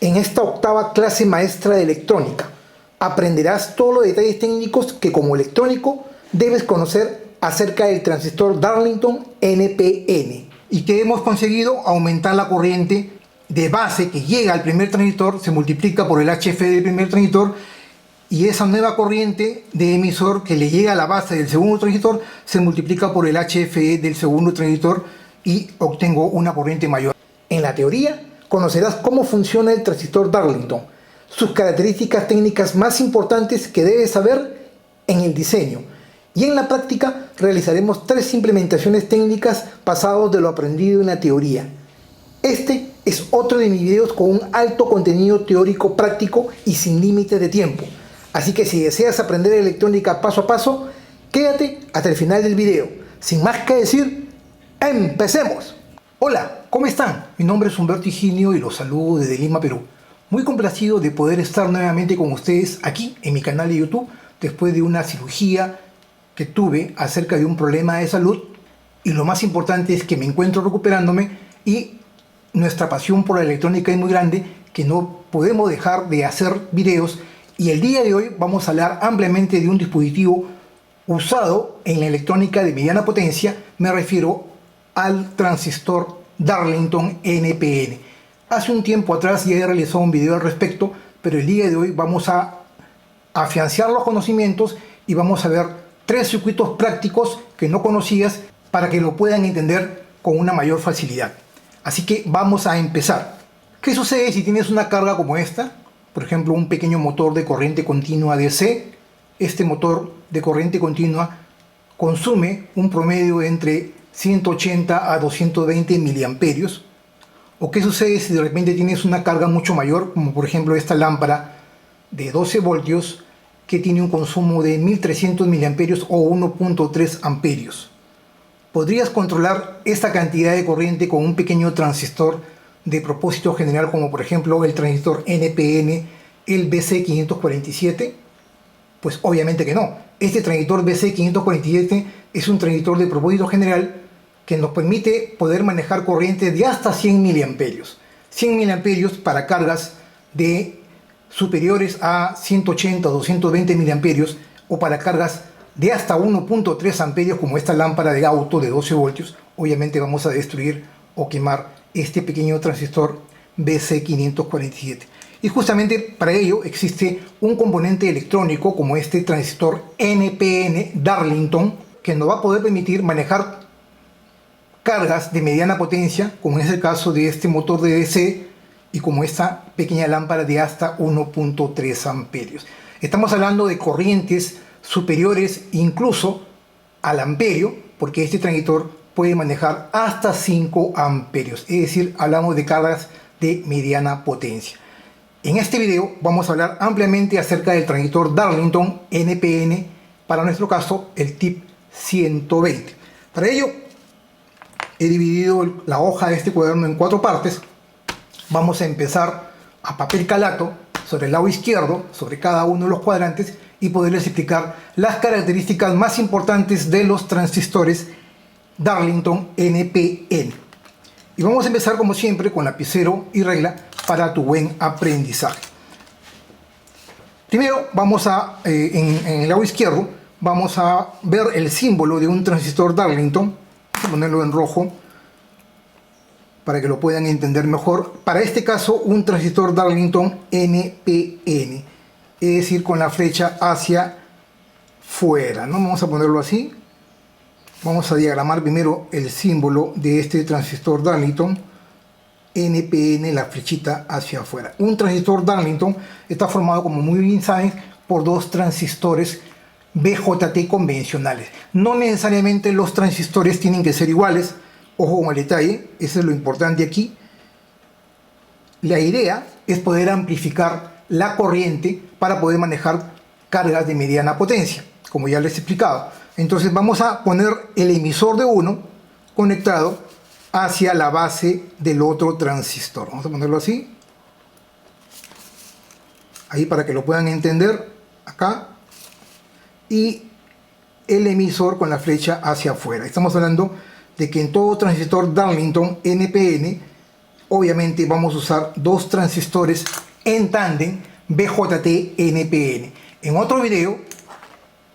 En esta octava clase maestra de electrónica aprenderás todos los detalles técnicos que como electrónico debes conocer acerca del transistor Darlington NPN y que hemos conseguido aumentar la corriente de base que llega al primer transistor, se multiplica por el HF del primer transistor y esa nueva corriente de emisor que le llega a la base del segundo transistor se multiplica por el HFE del segundo transistor y obtengo una corriente mayor. En la teoría conocerás cómo funciona el transistor Darlington, sus características técnicas más importantes que debes saber en el diseño, y en la práctica realizaremos 3 implementaciones técnicas basadas de lo aprendido en la teoría. Este es otro de mis videos con un alto contenido teórico práctico y sin límite de tiempo, así que si deseas aprender electrónica paso a paso, quédate hasta el final del video. Sin más que decir, ¡empecemos! Hola, ¿cómo están? Mi nombre es Humberto Higinio y los saludo desde Lima, Perú. Muy complacido de poder estar nuevamente con ustedes aquí en mi canal de YouTube después de una cirugía que tuve acerca de un problema de salud, y lo más importante es que me encuentro recuperándome y nuestra pasión por la electrónica es muy grande, que no podemos dejar de hacer videos, y el día de hoy vamos a hablar ampliamente de un dispositivo usado en la electrónica de mediana potencia. Me refiero al transistor Darlington NPN. Hace un tiempo atrás ya he realizado un video al respecto, pero el día de hoy vamos a afianzar los conocimientos y vamos a ver 3 circuitos prácticos que no conocías para que lo puedan entender con una mayor facilidad. Así que vamos a empezar. ¿Qué sucede si tienes una carga como esta? Por ejemplo, un pequeño motor de corriente continua DC. Este motor de corriente continua consume un promedio de entre 180 a 220 miliamperios. ¿O qué sucede si de repente tienes una carga mucho mayor, como por ejemplo esta lámpara de 12 voltios que tiene un consumo de 1300 miliamperios o 1.3 amperios? Podrías controlar esta cantidad de corriente con un pequeño transistor de propósito general, como por ejemplo el transistor NPN, el BC547. Pues obviamente que no. Este transistor BC547 es un transistor de propósito general que nos permite poder manejar corrientes de hasta 100 miliamperios. 100 miliamperios para cargas de superiores a 180 o 220 miliamperios, o para cargas de hasta 1.3 amperios como esta lámpara de auto de 12 voltios. Obviamente vamos a destruir o quemar este pequeño transistor BC547. Y justamente para ello existe un componente electrónico como este transistor NPN Darlington, que nos va a poder permitir manejar cargas de mediana potencia, como es el caso de este motor de DC y como esta pequeña lámpara de hasta 1.3 amperios. Estamos hablando de corrientes superiores incluso al amperio, porque este transistor puede manejar hasta 5 amperios, es decir, hablamos de cargas de mediana potencia. En este video vamos a hablar ampliamente acerca del transistor Darlington NPN, para nuestro caso el TIP 120. Para ello he dividido la hoja de este cuaderno en 4 partes. Vamos a empezar a papel calato sobre el lado izquierdo, sobre cada uno de los cuadrantes, y poderles explicar las características más importantes de los transistores Darlington NPN. Y vamos a empezar como siempre con lapicero y regla para tu buen aprendizaje. Primero vamos a, en el lado izquierdo, vamos a ver el símbolo de un transistor Darlington. Vamos a ponerlo en rojo para que lo puedan entender mejor. Para este caso, un transistor Darlington NPN, es decir, con la flecha hacia fuera, ¿no? Vamos a ponerlo así. Vamos a diagramar primero el símbolo de este transistor Darlington NPN, la flechita hacia afuera. Un transistor Darlington está formado, como muy bien saben, por 2 transistores BJT convencionales. No necesariamente los transistores tienen que ser iguales. Ojo con el detalle, eso es lo importante aquí. La idea es poder amplificar la corriente para poder manejar cargas de mediana potencia, como ya les he explicado. Entonces vamos a poner el emisor de uno conectado hacia la base del otro transistor. Vamos a ponerlo así. Ahí para que lo puedan entender. Acá. Y el emisor con la flecha hacia afuera. Estamos hablando de que en todo transistor Darlington NPN obviamente vamos a usar dos transistores en tándem BJT-NPN. En otro video,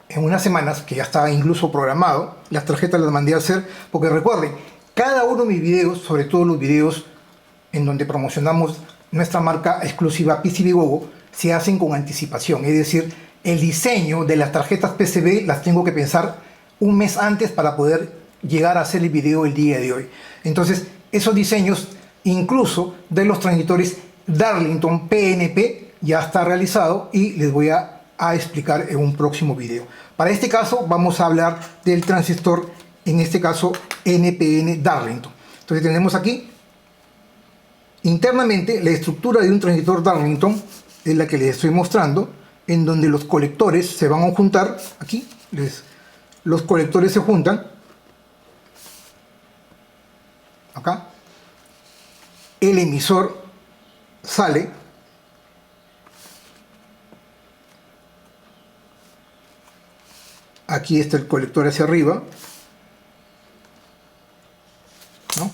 en unas semanas, que ya está incluso programado, las tarjetas las mandé a hacer, porque recuerden, cada uno de mis videos, sobre todo los videos en donde promocionamos nuestra marca exclusiva PCBGoGo, se hacen con anticipación, es decir, el diseño de las tarjetas PCB las tengo que pensar un mes antes para poder llegar a hacer el video el día de hoy. Entonces, esos diseños, incluso de los transistores Darlington PNP, ya está realizado y les voy a explicar en un próximo video. Para este caso vamos a hablar del transistor, en este caso NPN Darlington. Entonces tenemos aquí internamente la estructura de un transistor Darlington, es la que les estoy mostrando, en donde los colectores se van a juntar. Aquí los colectores se juntan acá, el emisor sale, aquí está el colector hacia arriba, ¿no?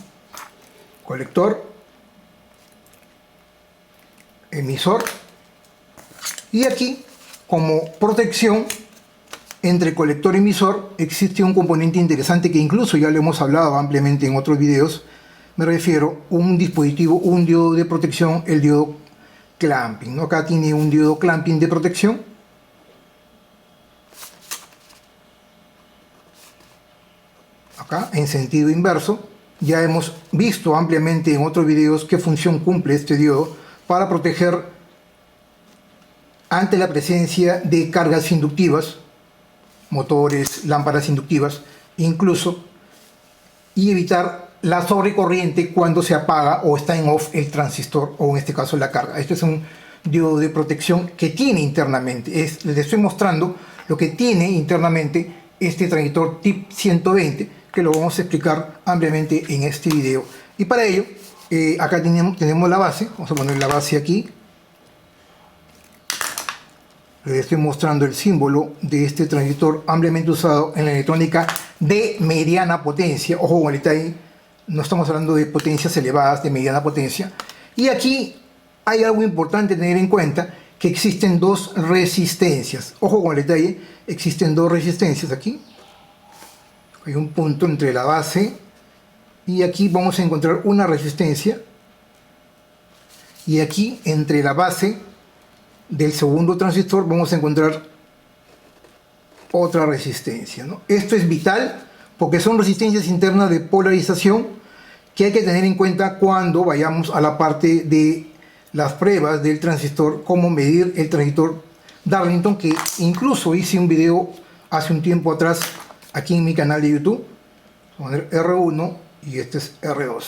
Colector, emisor, y aquí, como protección entre colector y emisor, existe un componente interesante que incluso ya lo hemos hablado ampliamente en otros videos. Me refiero a un dispositivo, un diodo de protección, el diodo clamping, ¿no? Acá tiene un diodo clamping de protección. Acá en sentido inverso. Ya hemos visto ampliamente en otros videos qué función cumple este diodo para proteger ante la presencia de cargas inductivas, motores, lámparas inductivas, incluso, y evitar la sobrecorriente cuando se apaga o está en off el transistor, o en este caso la carga. Este es un diodo de protección que tiene internamente, les estoy mostrando lo que tiene internamente este transistor TIP 120, que lo vamos a explicar ampliamente en este video. Y para ello, acá tenemos la base. Vamos a poner la base aquí. Les estoy mostrando el símbolo de este transistor ampliamente usado en la electrónica de mediana potencia. Ojo con el detalle, no estamos hablando de potencias elevadas, de mediana potencia. Y aquí hay algo importante a tener en cuenta, que existen dos resistencias. Ojo con el detalle, existen dos resistencias aquí. Hay un punto entre la base y aquí vamos a encontrar una resistencia, y aquí entre la base del segundo transistor vamos a encontrar otra resistencia, ¿no? Esto es vital porque son resistencias internas de polarización que hay que tener en cuenta cuando vayamos a la parte de las pruebas del transistor, cómo medir el transistor Darlington, que incluso hice un video hace un tiempo atrás aquí en mi canal de YouTube. Vamos a poner R1 y este es R2.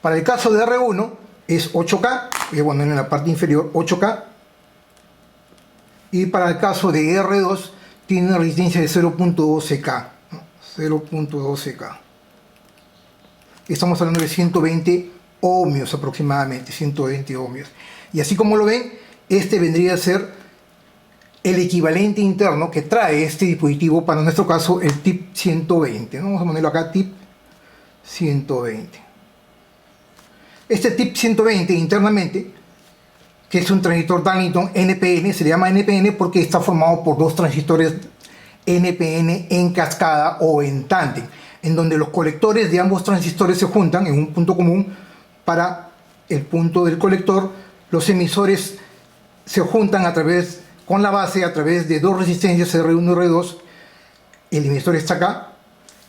Para el caso de R1 es 8K, voy a poner en la parte inferior 8K, y para el caso de R2 tiene una resistencia de 0.12K, ¿no? 0.12K. Estamos hablando de 120 ohmios aproximadamente, 120 ohmios. Y así como lo ven, este vendría a ser el equivalente interno que trae este dispositivo, para nuestro caso el TIP 120, ¿no? Vamos a ponerlo acá, TIP 120. Este TIP 120 internamente, que es un transistor Darlington NPN, se le llama NPN porque está formado por dos transistores NPN en cascada o en tándem, en donde los colectores de ambos transistores se juntan en un punto común. Para el punto del colector, los emisores se juntan con la base a través de dos resistencias R1 y R2. El emisor está acá,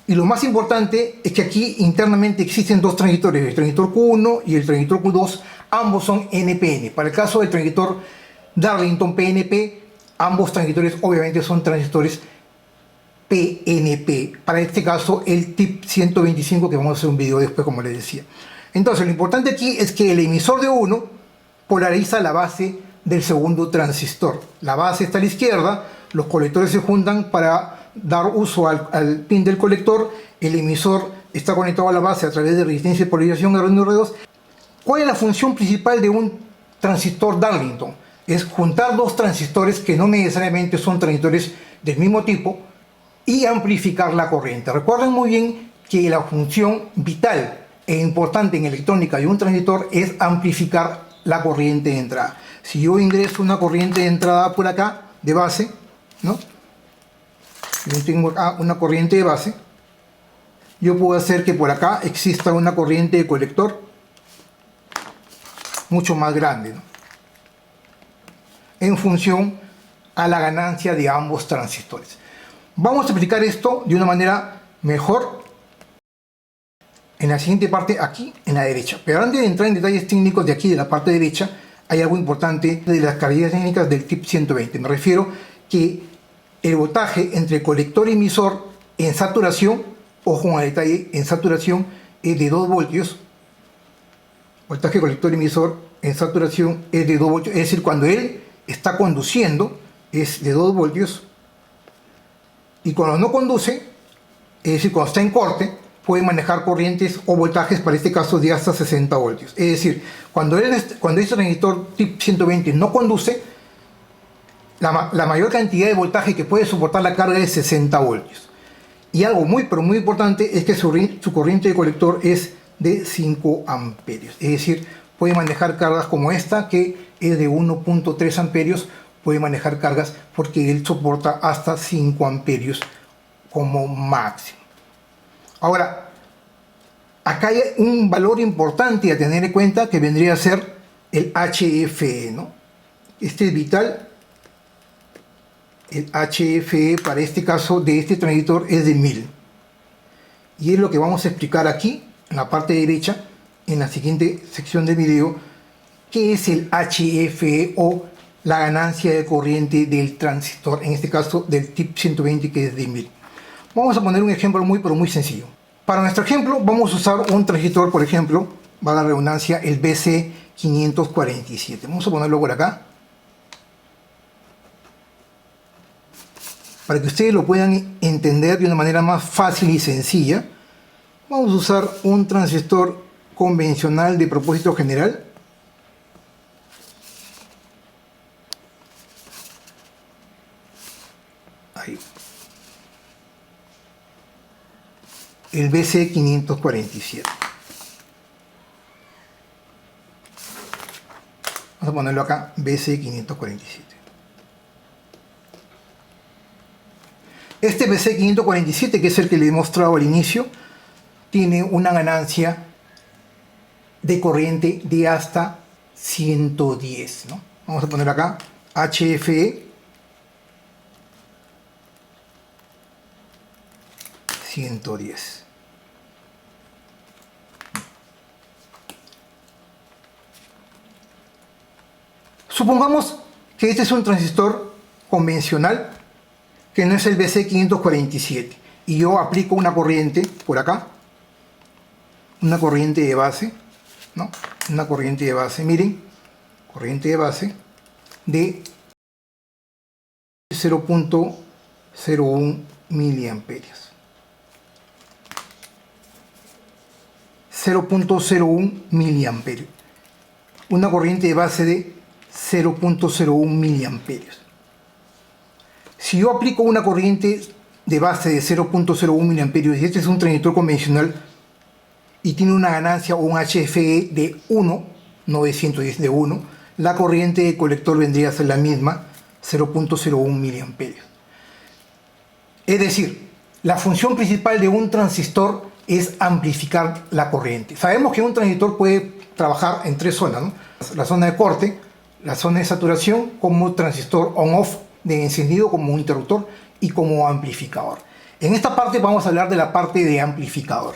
y lo más importante es que aquí internamente existen dos transistores, el transistor Q1 y el transistor Q2, ambos son NPN. Para el caso del transistor Darlington PNP, ambos transistores obviamente son transistores PNP. Para este caso el TIP 125, que vamos a hacer un video después, como les decía. Entonces lo importante aquí es que el emisor de uno polariza la base del segundo transistor. La base está a la izquierda, los colectores se juntan para dar uso al pin del colector, el emisor está conectado a la base a través de resistencia de polarización R1 y R2. ¿Cuál es la función principal de un transistor Darlington? Es juntar dos transistores que no necesariamente son transistores del mismo tipo y amplificar la corriente. Recuerden muy bien que la función vital e importante en electrónica de un transistor es amplificar la corriente de entrada. Si yo ingreso una corriente de entrada por acá, de base, ¿no? Yo tengo acá una corriente de base, yo puedo hacer que por acá exista una corriente de colector mucho más grande, ¿no? En función a la ganancia de ambos transistores. Vamos a explicar esto de una manera mejor en la siguiente parte, aquí en la derecha. Pero antes de entrar en detalles técnicos de aquí, de la parte derecha, hay algo importante de las características técnicas del TIP 120. Me refiero que el voltaje entre colector y emisor en saturación, ojo al detalle, en saturación es de 2 voltios. Voltaje colector y emisor en saturación es de 2 voltios. Es decir, cuando él está conduciendo es de 2 voltios. Y cuando no conduce, es decir, cuando está en corte, puede manejar corrientes o voltajes, para este caso, de hasta 60 voltios. Es decir, cuando este transistor TIP 120 no conduce, la mayor cantidad de voltaje que puede soportar la carga es 60 voltios. Y algo muy, pero muy importante es que su corriente de colector es de 5 amperios. Es decir, puede manejar cargas como esta, que es de 1.3 amperios, puede manejar cargas porque él soporta hasta 5 amperios como máximo. Ahora, acá hay un valor importante a tener en cuenta que vendría a ser el HFE, ¿no? Este es vital. El HFE para este caso de este transistor es de 1000. Y es lo que vamos a explicar aquí, en la parte derecha, en la siguiente sección del video, qué es el HFE o la ganancia de corriente del transistor, en este caso del TIP 120, que es de 1000. Vamos a poner un ejemplo muy, pero muy sencillo. Para nuestro ejemplo vamos a usar un transistor, por ejemplo, va la redundancia, el BC547. Vamos a ponerlo por acá, para que ustedes lo puedan entender de una manera más fácil y sencilla. Vamos a usar un transistor convencional de propósito general. Ahí. El BC547. Vamos a ponerlo acá, BC547. Este BC547, que es el que le he mostrado al inicio, tiene una ganancia de corriente de hasta 110, ¿no? Vamos a poner acá HFE 110. Supongamos que este es un transistor convencional, que no es el BC547, y yo aplico una corriente por acá, una corriente de base, ¿no? Una corriente de base, miren, corriente de base de 0.01 miliamperios. 0.01 miliamperios. Una corriente de base de 0.01 miliamperios. Si yo aplico una corriente de base de 0.01 miliamperios, y este es un transistor convencional y tiene una ganancia o un HFE de 1, 910 de 1, la corriente de colector vendría a ser la misma, 0.01 miliamperios. Es decir, la función principal de un transistor es amplificar la corriente. Sabemos que un transistor puede trabajar en 3 zonas, ¿no? La zona de corte, la zona de saturación como transistor on-off de encendido, como un interruptor, y como amplificador. En esta parte vamos a hablar de la parte de amplificador.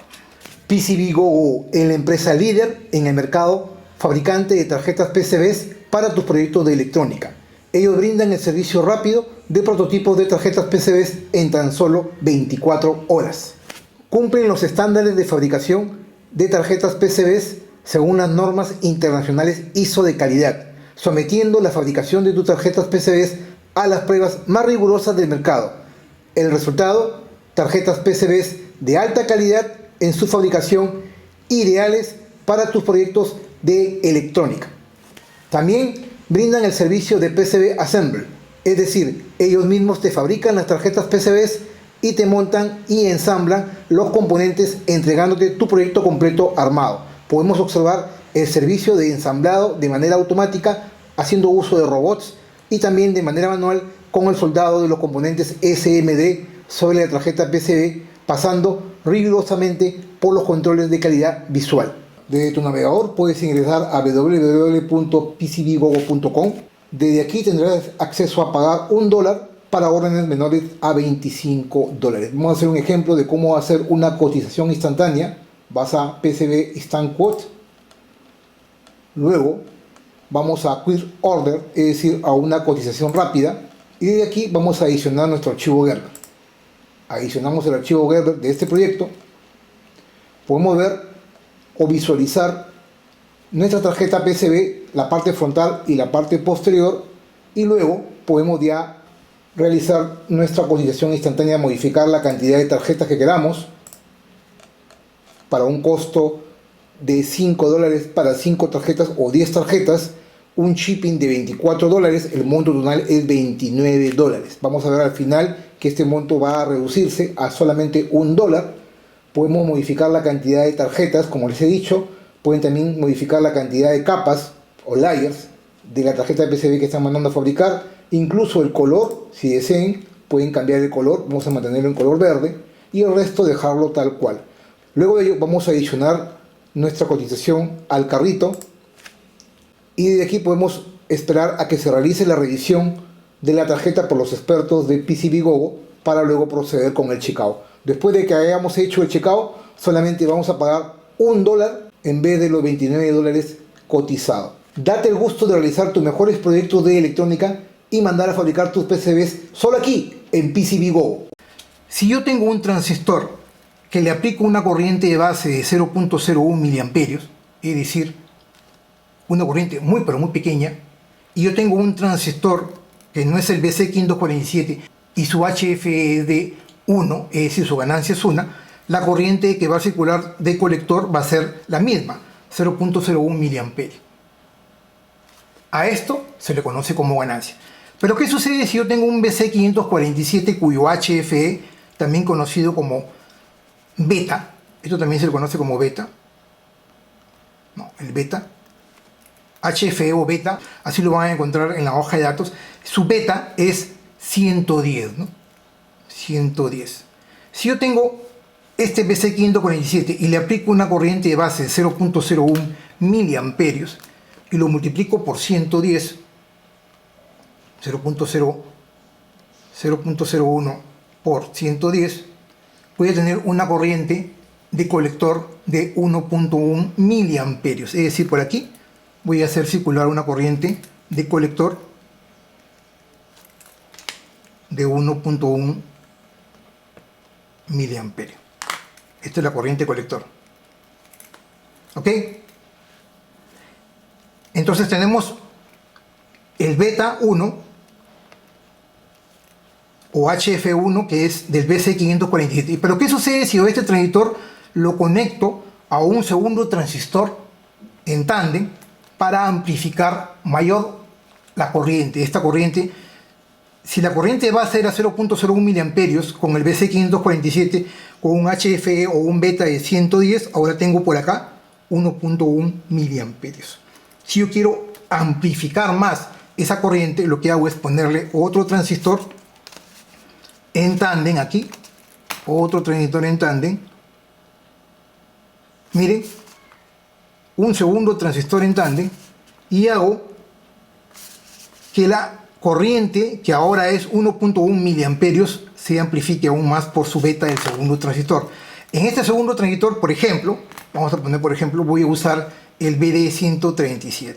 PCBGO es la empresa líder en el mercado fabricante de tarjetas PCBs para tus proyectos de electrónica. Ellos brindan el servicio rápido de prototipos de tarjetas PCBs en tan solo 24 horas. Cumplen los estándares de fabricación de tarjetas PCBs según las normas internacionales ISO de calidad, sometiendo la fabricación de tus tarjetas PCBs a las pruebas más rigurosas del mercado. El resultado, tarjetas PCBs de alta calidad en su fabricación, ideales para tus proyectos de electrónica. También brindan el servicio de PCB Assemble, es decir, ellos mismos te fabrican las tarjetas PCBs y te montan y ensamblan los componentes entregándote tu proyecto completo armado. Podemos observar el servicio de ensamblado de manera automática haciendo uso de robots y también de manera manual con el soldado de los componentes SMD sobre la tarjeta PCB, pasando rigurosamente por los controles de calidad visual. Desde tu navegador puedes ingresar a www.pcbgogo.com. Desde aquí tendrás acceso a pagar $1 para órdenes menores a $25. Vamos a hacer un ejemplo de cómo hacer una cotización instantánea. Vas a PCB Instant Quote. Luego vamos a Quick Order, es decir, a una cotización rápida. Y desde aquí vamos a adicionar nuestro archivo Gerber. Adicionamos el archivo Gerber de este proyecto. Podemos ver o visualizar nuestra tarjeta PCB, la parte frontal y la parte posterior. Y luego podemos ya realizar nuestra cotización instantánea, modificar la cantidad de tarjetas que queramos para un costo de $5 para 5 tarjetas o 10 tarjetas, un shipping de $24, el monto total es $29. Vamos a ver al final que este monto va a reducirse a solamente $1. Podemos modificar la cantidad de tarjetas, como les he dicho. Pueden también modificar la cantidad de capas o layers de la tarjeta de PCB que están mandando a fabricar. Incluso el color, si deseen, pueden cambiar el color. Vamos a mantenerlo en color verde y el resto dejarlo tal cual. Luego de ello vamos a adicionar nuestra cotización al carrito y de aquí podemos esperar a que se realice la revisión de la tarjeta por los expertos de PCBGogo para luego proceder con el checkout. Después de que hayamos hecho el checkout, solamente vamos a pagar $1 en vez de los $29 cotizados. Date el gusto de realizar tus mejores proyectos de electrónica y mandar a fabricar tus PCBs solo aquí en PCBGogo. Si yo tengo un transistor que le aplico una corriente de base de 0.01 miliamperios, es decir, una corriente muy pero muy pequeña, y yo tengo un transistor que no es el BC547 y su HF es de 1, es decir, su ganancia es 1, la corriente que va a circular de colector va a ser la misma, 0.01 miliamperios. A esto se le conoce como ganancia. Pero ¿qué sucede si yo tengo un BC547 cuyo HFE, también conocido como beta, esto también se le conoce como beta, no, el beta, HFE o beta, así lo van a encontrar en la hoja de datos, su beta es 110, ¿no? 110. Si yo tengo este BC547 y le aplico una corriente de base de 0.01 miliamperios y lo multiplico por 110, 0.01 por 110, voy a tener una corriente de colector de 1.1 miliamperios. Es decir, por aquí voy a hacer circular una corriente de colector de 1.1 miliamperios. Esta es la corriente colector. ¿Ok? Entonces tenemos el beta 1 o HF1 que es del BC547. Pero ¿qué sucede si yo este transistor lo conecto a un segundo transistor en tándem para amplificar mayor la corriente? Esta corriente, si la corriente de base era 0.01 miliamperios con el BC547 con un HFE o un beta de 110, ahora tengo por acá 1.1 miliamperios. Si yo quiero amplificar más esa corriente, lo que hago es ponerle otro transistor en tándem aquí, otro transistor en tándem. Miren, un segundo transistor en tándem y hago que la corriente, que ahora es 1.1 miliamperios, se amplifique aún más por su beta del segundo transistor. En este segundo transistor, por ejemplo, vamos a poner por ejemplo, voy a usar el BD137.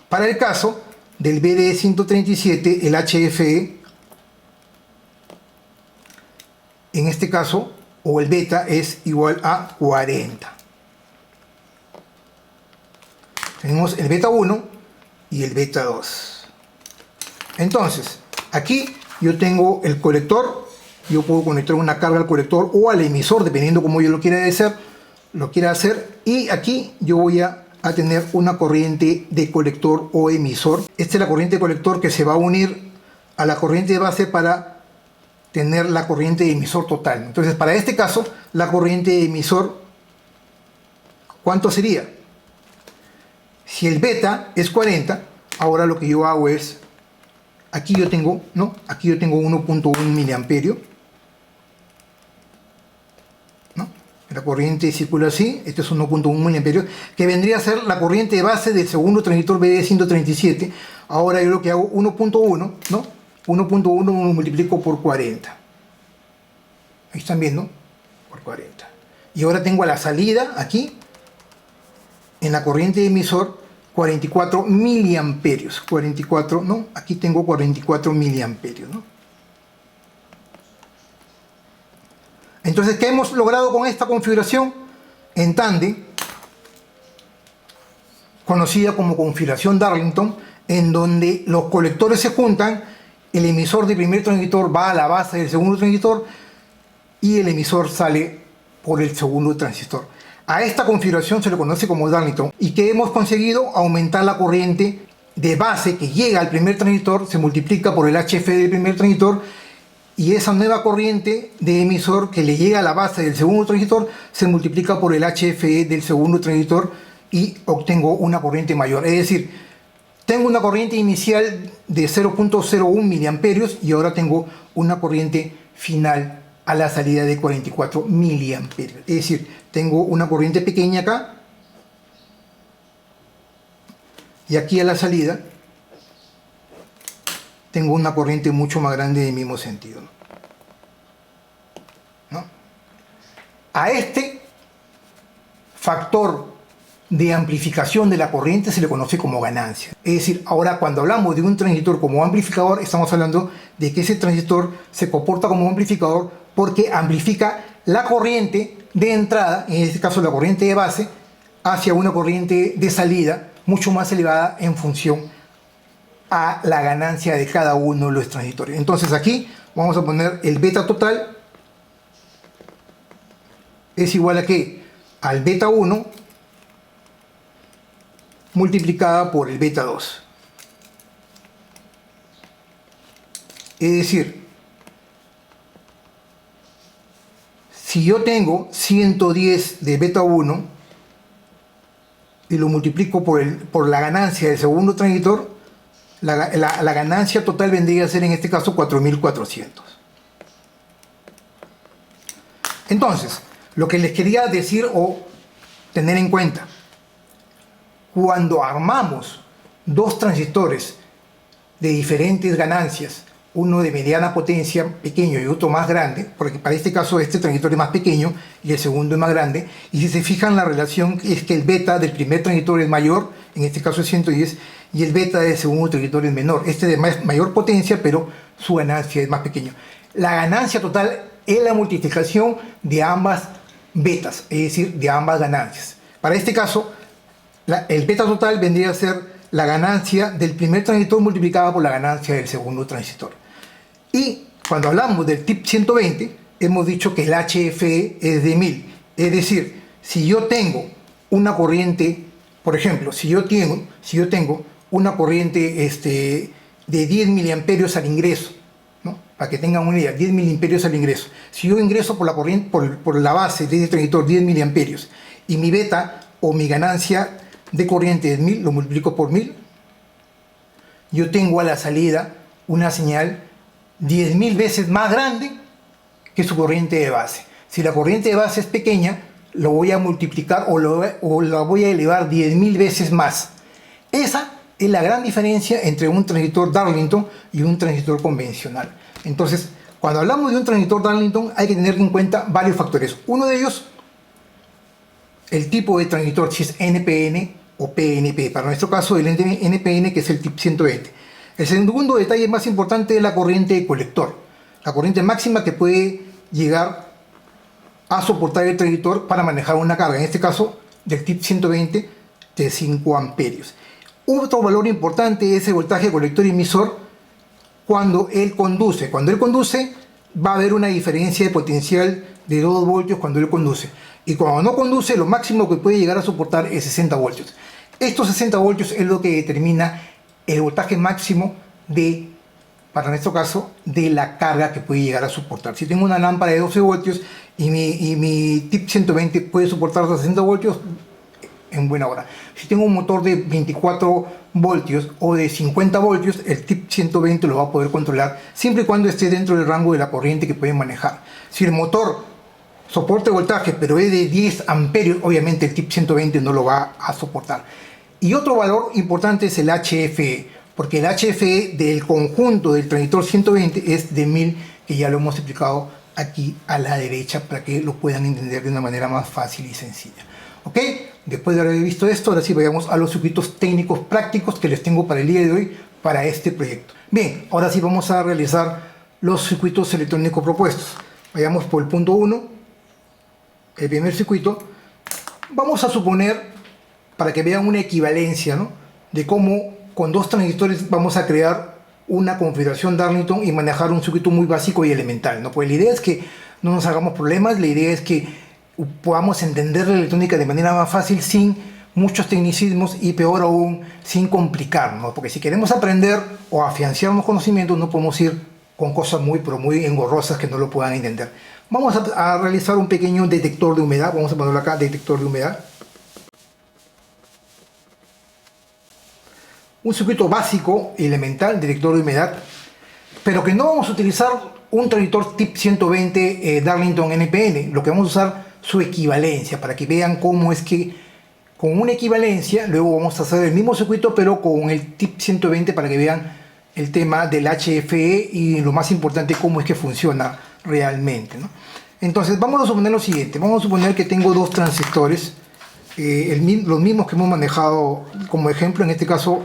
Para el caso del BD137, el HFE, en este caso, o el beta es igual a 40. Tenemos el beta 1 y el beta 2. Entonces, aquí yo tengo el colector, yo puedo conectar una carga al colector o al emisor, dependiendo cómo yo lo quiera hacer, y aquí yo voy a tener una corriente de colector o emisor. Esta es la corriente de colector que se va a unir a la corriente de base para tener la corriente de emisor total. Entonces, para este caso, la corriente de emisor, ¿cuánto sería? Si el beta es 40, ahora lo que yo hago es, aquí yo tengo 1.1 miliamperio, ¿no? La corriente circula así, este es 1.1 miliamperios, que vendría a ser la corriente de base del segundo transistor BD137. Ahora yo lo que hago, 1.1, ¿no? 1.1 lo multiplico por 40. Ahí están viendo, por 40. Y ahora tengo a la salida, aquí, en la corriente de emisor, 44 miliamperios. 44, ¿no? Aquí tengo 44 miliamperios, ¿no? Entonces, ¿qué hemos logrado con esta configuración? En tándem, conocida como configuración Darlington, en donde los colectores se juntan, el emisor del primer transistor va a la base del segundo transistor y el emisor sale por el segundo transistor. A esta configuración se le conoce como Darlington, y que hemos conseguido aumentar la corriente de base que llega al primer transistor, se multiplica por el HF del primer transistor, y esa nueva corriente de emisor que le llega a la base del segundo transistor se multiplica por el HFE del segundo transistor y obtengo una corriente mayor. Es decir, tengo una corriente inicial de 0.01 miliamperios y ahora tengo una corriente final a la salida de 44 miliamperios. Es decir, tengo una corriente pequeña acá y aquí a la salida tengo una corriente mucho más grande del mismo sentido, ¿no? A este factor de amplificación de la corriente se le conoce como ganancia. Es decir, ahora cuando hablamos de un transistor como amplificador, estamos hablando de que ese transistor se comporta como amplificador porque amplifica la corriente de entrada, en este caso la corriente de base, hacia una corriente de salida mucho más elevada en función a la ganancia de cada uno de los transistores. Entonces aquí vamos a poner el beta total es igual a que al beta 1 multiplicada por el beta 2. Es decir, si yo tengo 110 de beta 1 y lo multiplico por la ganancia del segundo transistor, la ganancia total vendría a ser en este caso 4400. Entonces, lo que les quería decir o tener en cuenta, cuando armamos dos transistores de diferentes ganancias, uno de mediana potencia, pequeño, y otro más grande, porque para este caso este transistor es más pequeño y el segundo es más grande, y si se fijan la relación es que el beta del primer transistor es mayor, en este caso es 110, y el beta del segundo transistor es menor. Este de mayor potencia, pero su ganancia es más pequeña. La ganancia total es la multiplicación de ambas betas, es decir, de ambas ganancias. Para este caso, el beta total vendría a ser la ganancia del primer transistor multiplicada por la ganancia del segundo transistor. Y cuando hablamos del tip 120, hemos dicho que el HFE es de 1000. Es decir, si yo tengo una corriente, por ejemplo, si yo tengo una corriente de 10 miliamperios al ingreso, ¿no? Para que tengan una idea, 10 miliamperios al ingreso. Si yo ingreso por la corriente, por la base de ese transistor 10 miliamperios y mi beta o mi ganancia de corriente es 1000, lo multiplico por 1000, yo tengo a la salida una señal 10.000 veces más grande que su corriente de base. Si la corriente de base es pequeña, lo voy a multiplicar o la voy a elevar 10.000 veces más. Esa es la gran diferencia entre un transistor Darlington y un transistor convencional. Entonces, cuando hablamos de un transistor Darlington hay que tener en cuenta varios factores. Uno de ellos, el tipo de transistor, si es NPN o PNP. Para nuestro caso, el NPN, que es el tip 120. El segundo detalle más importante es la corriente de colector. La corriente máxima que puede llegar a soportar el transistor para manejar una carga. En este caso, del tip 120 de 5 amperios. Otro valor importante es el voltaje colector-emisor cuando él conduce. Cuando él conduce, va a haber una diferencia de potencial de 2 voltios cuando él conduce. Y cuando no conduce, lo máximo que puede llegar a soportar es 60 voltios. Estos 60 voltios es lo que determina el voltaje máximo de para nuestro caso, de la carga que puede llegar a soportar. Si tengo una lámpara de 12 voltios y mi tip 120 puede soportar 60 voltios, en buena hora. Si tengo un motor de 24 voltios o de 50 voltios, el tip 120 lo va a poder controlar siempre y cuando esté dentro del rango de la corriente que puede manejar. Si el motor soporta voltaje pero es de 10 amperios, obviamente el tip 120 no lo va a soportar. Y otro valor importante es el HFE, porque el HFE del conjunto del transistor 120 es de 1000, que ya lo hemos explicado aquí a la derecha para que lo puedan entender de una manera más fácil y sencilla. ¿Ok? Después de haber visto esto, ahora sí vayamos a los circuitos técnicos prácticos que les tengo para el día de hoy para este proyecto. Bien, ahora sí vamos a realizar los circuitos electrónicos propuestos. Vayamos por el punto 1, el primer circuito. Vamos a suponer, para que vean una equivalencia, ¿no?, de cómo con dos transistores vamos a crear una configuración Darlington y manejar un circuito muy básico y elemental, ¿no? Pues la idea es que no nos hagamos problemas, la idea es que podamos entender la electrónica de manera más fácil, sin muchos tecnicismos y peor aún, sin complicarnos, porque si queremos aprender o afianzar los conocimientos no podemos ir con cosas muy engorrosas que no lo puedan entender. Vamos a realizar un pequeño detector de humedad. Vamos a ponerlo acá, detector de humedad. Un circuito básico, elemental, detector de humedad, pero que no vamos a utilizar un transistor tip 120 Darlington NPN. Lo que vamos a usar su equivalencia, para que vean cómo es que con una equivalencia luego vamos a hacer el mismo circuito pero con el tip 120, para que vean el tema del HFE y lo más importante, cómo es que funciona realmente, ¿no? Entonces vamos a suponer lo siguiente. Vamos a suponer que tengo dos transistores, los mismos que hemos manejado como ejemplo, en este caso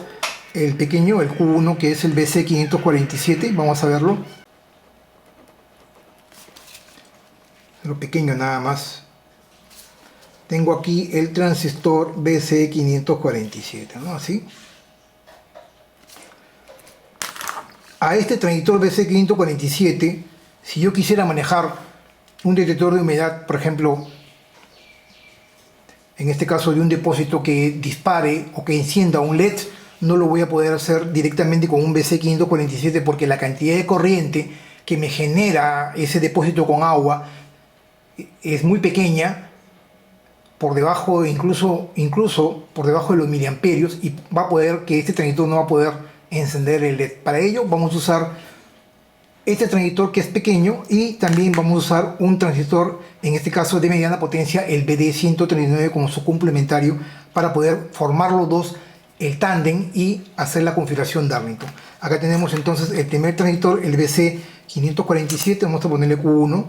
el pequeño, el Q1, que es el BC547. Vamos a verlo, lo pequeño nada más. Tengo aquí el transistor BC547, ¿no? Así. A este transistor BC547, si yo quisiera manejar un detector de humedad, por ejemplo, en este caso de un depósito que dispare o que encienda un LED, no lo voy a poder hacer directamente con un BC547, porque la cantidad de corriente que me genera ese depósito con agua es muy pequeña, por debajo, incluso por debajo de los miliamperios, y va a poder que este transistor no va a poder encender el LED. Para ello vamos a usar este transistor, que es pequeño, y también vamos a usar un transistor, en este caso de mediana potencia, el BD139, como su complementario, para poder formar los dos, el tándem, y hacer la configuración Darlington. Acá tenemos entonces el primer transistor, el BC547. Vamos a ponerle Q1.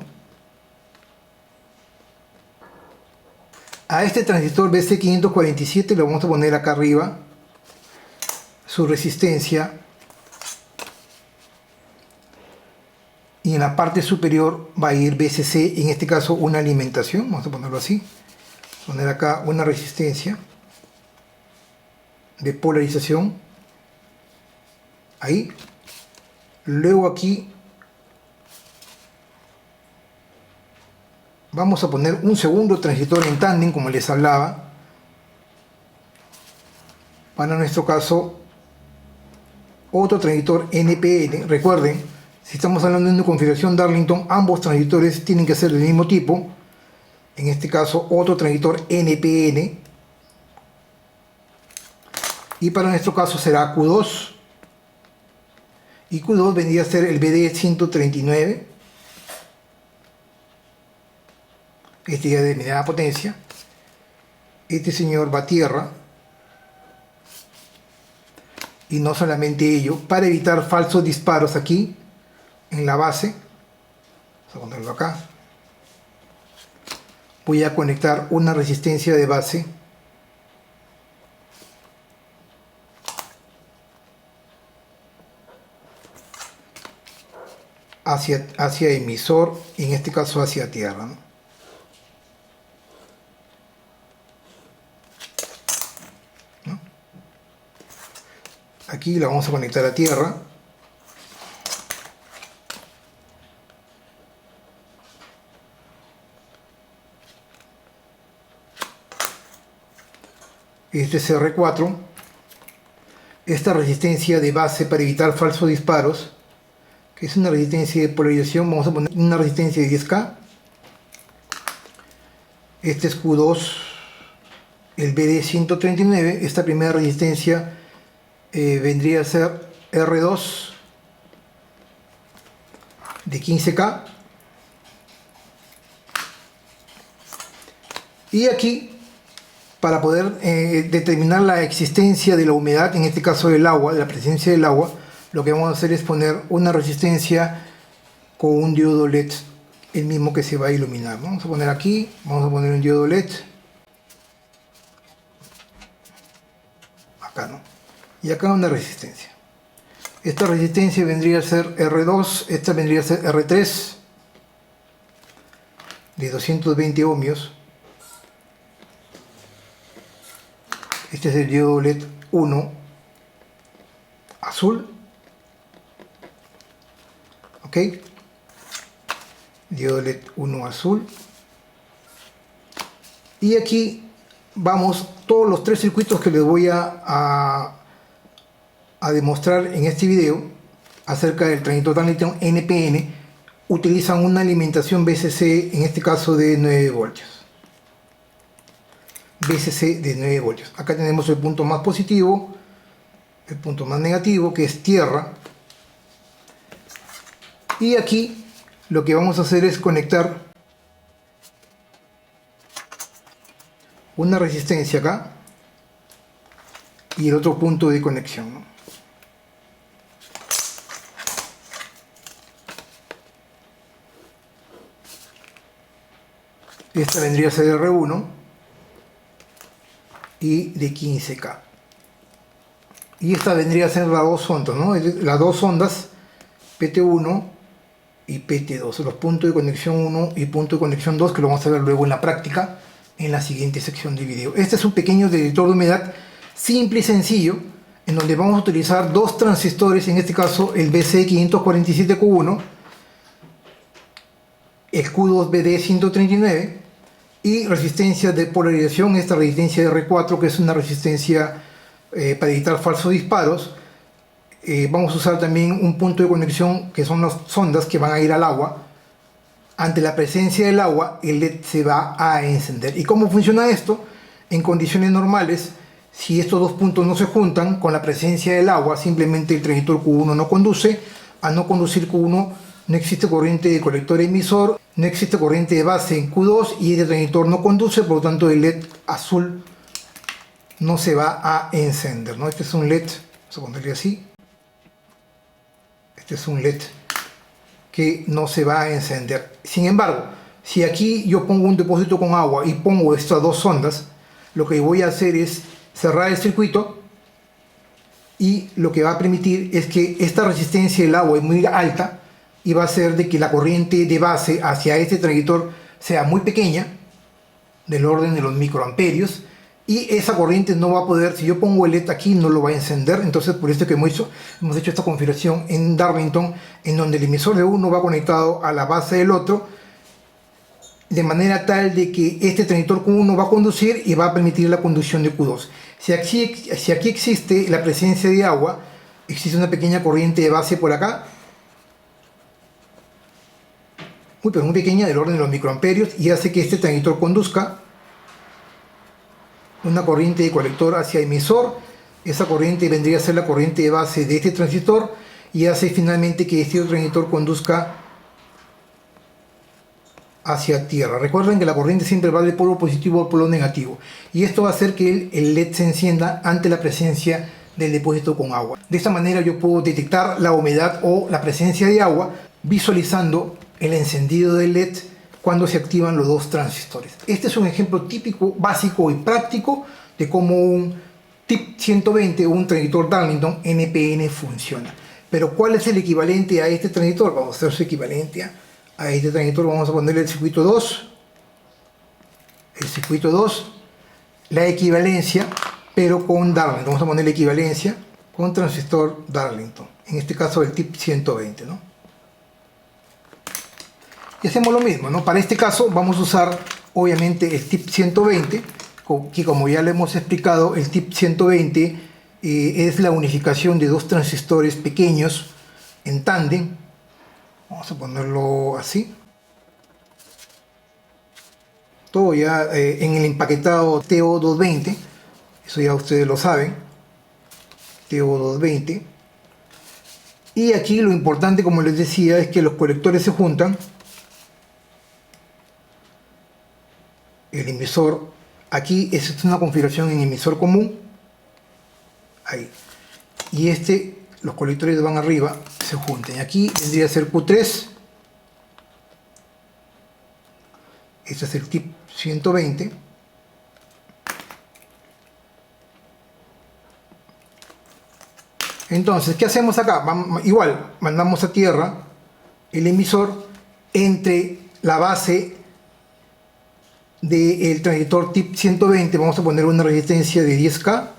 A este transistor BC547 le vamos a poner acá arriba su resistencia, y en la parte superior va a ir BCC, en este caso una alimentación. Vamos a ponerlo así, poner acá una resistencia de polarización, ahí. Luego aquí vamos a poner un segundo transistor en tándem, como les hablaba. Para nuestro caso, otro transistor NPN. Recuerden, si estamos hablando de una configuración Darlington, ambos transistores tienen que ser del mismo tipo. En este caso, otro transistor NPN. Y para nuestro caso será Q2. Y Q2 vendría a ser el BD139. Este ya de mediana potencia. Este señor va a tierra. Y no solamente ello, para evitar falsos disparos aquí en la base, vamos a ponerlo acá, voy a conectar una resistencia de base hacia emisor, y en este caso hacia tierra, ¿no? Aquí la vamos a conectar a tierra. Este es R4. Esta resistencia de base para evitar falsos disparos que es una resistencia de polarización. Vamos a poner una resistencia de 10K. Este es Q2, el BD139. Esta primera resistencia vendría a ser R2 de 15K. Y aquí, para poder determinar la existencia de la humedad, en este caso del agua, de la presencia del agua, lo que vamos a hacer es poner una resistencia con un diodo LED, el mismo que se va a iluminar. Vamos a poner aquí, vamos a poner un diodo LED, acá, ¿no? Y acá una resistencia. Esta resistencia vendría a ser R2, esta vendría a ser R3 de 220 ohmios. Este es el diodo LED 1 azul. Ok, diodo LED 1 azul. Y aquí vamos todos los tres circuitos que les voy a demostrar en este video acerca del transistor Darlington NPN. Utilizan una alimentación VCC, en este caso de 9 voltios. VCC de 9 voltios. Acá tenemos el punto más positivo, el punto más negativo, que es tierra. Y aquí lo que vamos a hacer es conectar una resistencia acá y el otro punto de conexión, ¿no? Esta vendría a ser R1 y de 15K. Y esta vendría a ser las dos ondas, ¿no? Las dos ondas PT1 y PT2, los puntos de conexión 1 y punto de conexión 2, que lo vamos a ver luego en la práctica en la siguiente sección de video. Este es un pequeño detector de humedad simple y sencillo, en donde vamos a utilizar dos transistores, en este caso el BC547Q1, el Q2BD139 y resistencia de polarización, esta resistencia de R4, que es una resistencia para evitar falsos disparos. Vamos a usar también un punto de conexión que son las sondas que van a ir al agua. Ante la presencia del agua, el LED se va a encender. ¿Y cómo funciona esto? En condiciones normales, si estos dos puntos no se juntan con la presencia del agua, simplemente el transistor Q1 no conduce. Al no conducir Q1, no existe corriente de colector emisor, no existe corriente de base en Q2 y este transistor no conduce, por lo tanto el LED azul no se va a encender, ¿no? Este es un LED, vamos a ponerle así. Este es un LED que no se va a encender. Sin embargo, si aquí yo pongo un depósito con agua y pongo estas dos sondas, lo que voy a hacer es cerrar el circuito, y lo que va a permitir es que esta resistencia del agua es muy alta y va a hacer de que la corriente de base hacia este transistor sea muy pequeña, del orden de los microamperios, y esa corriente no va a poder, si yo pongo el LED aquí, no lo va a encender. Entonces, por esto que hemos hecho esta configuración en Darlington, en donde el emisor de uno va conectado a la base del otro, de manera tal de que este transistor Q1 va a conducir y va a permitir la conducción de Q2. Si aquí existe la presencia de agua, existe una pequeña corriente de base por acá, pero muy pequeña, del orden de los microamperios, y hace que este transistor conduzca una corriente de colector hacia emisor. Esa corriente vendría a ser la corriente de base de este transistor y hace finalmente que este transistor conduzca hacia tierra. Recuerden que la corriente siempre va del polo positivo al polo negativo, y esto va a hacer que el LED se encienda ante la presencia del depósito con agua. De esta manera yo puedo detectar la humedad o la presencia de agua visualizando el encendido del LED cuando se activan los dos transistores. Este es un ejemplo típico, básico y práctico de cómo un TIP 120 o un transistor Darlington NPN funciona. Pero ¿cuál es el equivalente a este transistor? Vamos a hacer su equivalente a este transistor. Vamos a ponerle el circuito 2. El circuito 2, la equivalencia, pero con Darlington. Vamos a ponerle equivalencia con transistor Darlington. En este caso el TIP 120, ¿no? Y hacemos lo mismo, ¿no? Para este caso vamos a usar obviamente el TIP 120, que como ya le hemos explicado, el TIP 120 es la unificación de dos transistores pequeños en tándem, Vamos a ponerlo así. Todo ya en el empaquetado TO220, eso ya ustedes lo saben, TO220. Y aquí lo importante, como les decía, es que los colectores se juntan. El emisor, aquí es una configuración en emisor común, ahí. Y los colectores van arriba, se juntan. Aquí vendría a ser Q3. Este es el tip 120. Entonces, ¿qué hacemos acá? Igual, mandamos a tierra el emisor entre la base del transistor tip 120. Vamos a poner una resistencia de 10K.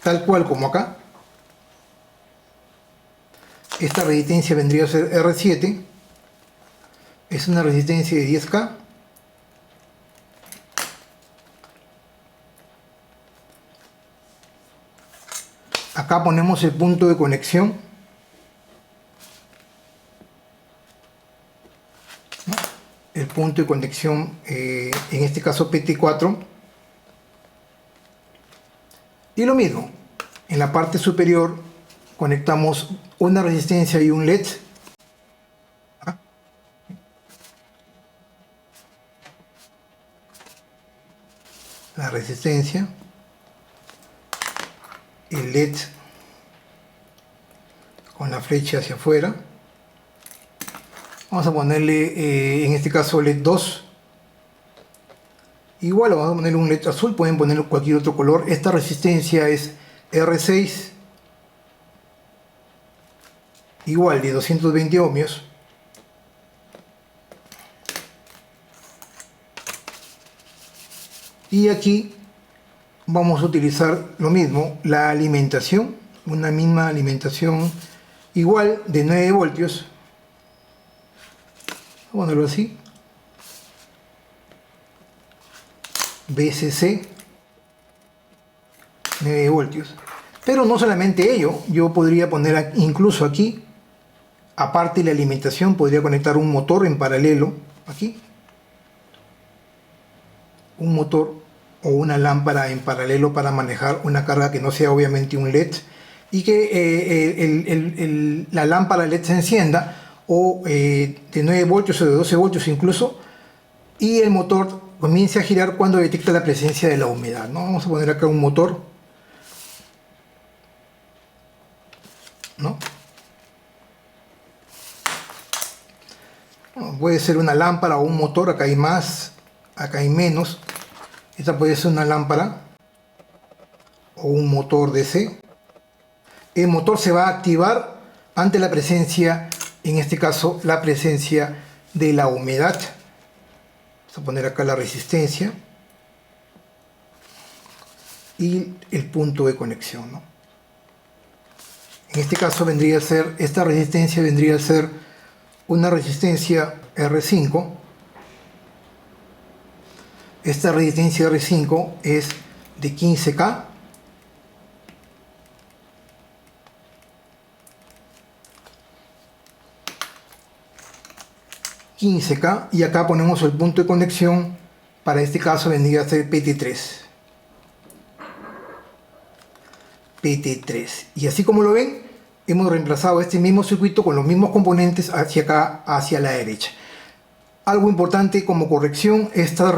Tal cual como acá. Esta resistencia vendría a ser R7. Es una resistencia de 10K. Acá ponemos el punto de conexión. El punto de conexión, en este caso PT4. Y lo mismo, en la parte superior conectamos una resistencia y un LED. La resistencia, el LED con la flecha hacia afuera. Vamos a ponerle en este caso LED 2. Igual vamos a ponerle un LED azul, pueden ponerle cualquier otro color. Esta resistencia es R6, igual de 220 ohmios. Y aquí vamos a utilizar lo mismo, la alimentación, una misma alimentación igual de 9 voltios. Vamos a ponerlo así. BCC 9 voltios. Pero no solamente ello, yo podría poner incluso aquí, aparte de la alimentación, podría conectar un motor en paralelo, aquí. Un motor o una lámpara en paralelo para manejar una carga que no sea obviamente un LED, y que la lámpara LED se encienda, o de 9 voltios o de 12 voltios incluso, y el motor comience a girar cuando detecta la presencia de la humedad, ¿no? Vamos a poner acá un motor, ¿no? Bueno, puede ser una lámpara o un motor, acá hay más, acá hay menos. Esta puede ser una lámpara o un motor DC. El motor se va a activar ante la presencia, en este caso, la presencia de la humedad. Vamos a poner acá la resistencia y el punto de conexión, ¿no? En este caso vendría a ser, esta resistencia vendría a ser una resistencia R5. Esta resistencia R5 es de 15K. Y acá ponemos el punto de conexión. Para este caso vendría a ser PT3. Y así como lo ven, hemos reemplazado este mismo circuito con los mismos componentes hacia acá, hacia la derecha. Algo importante como corrección, estas dos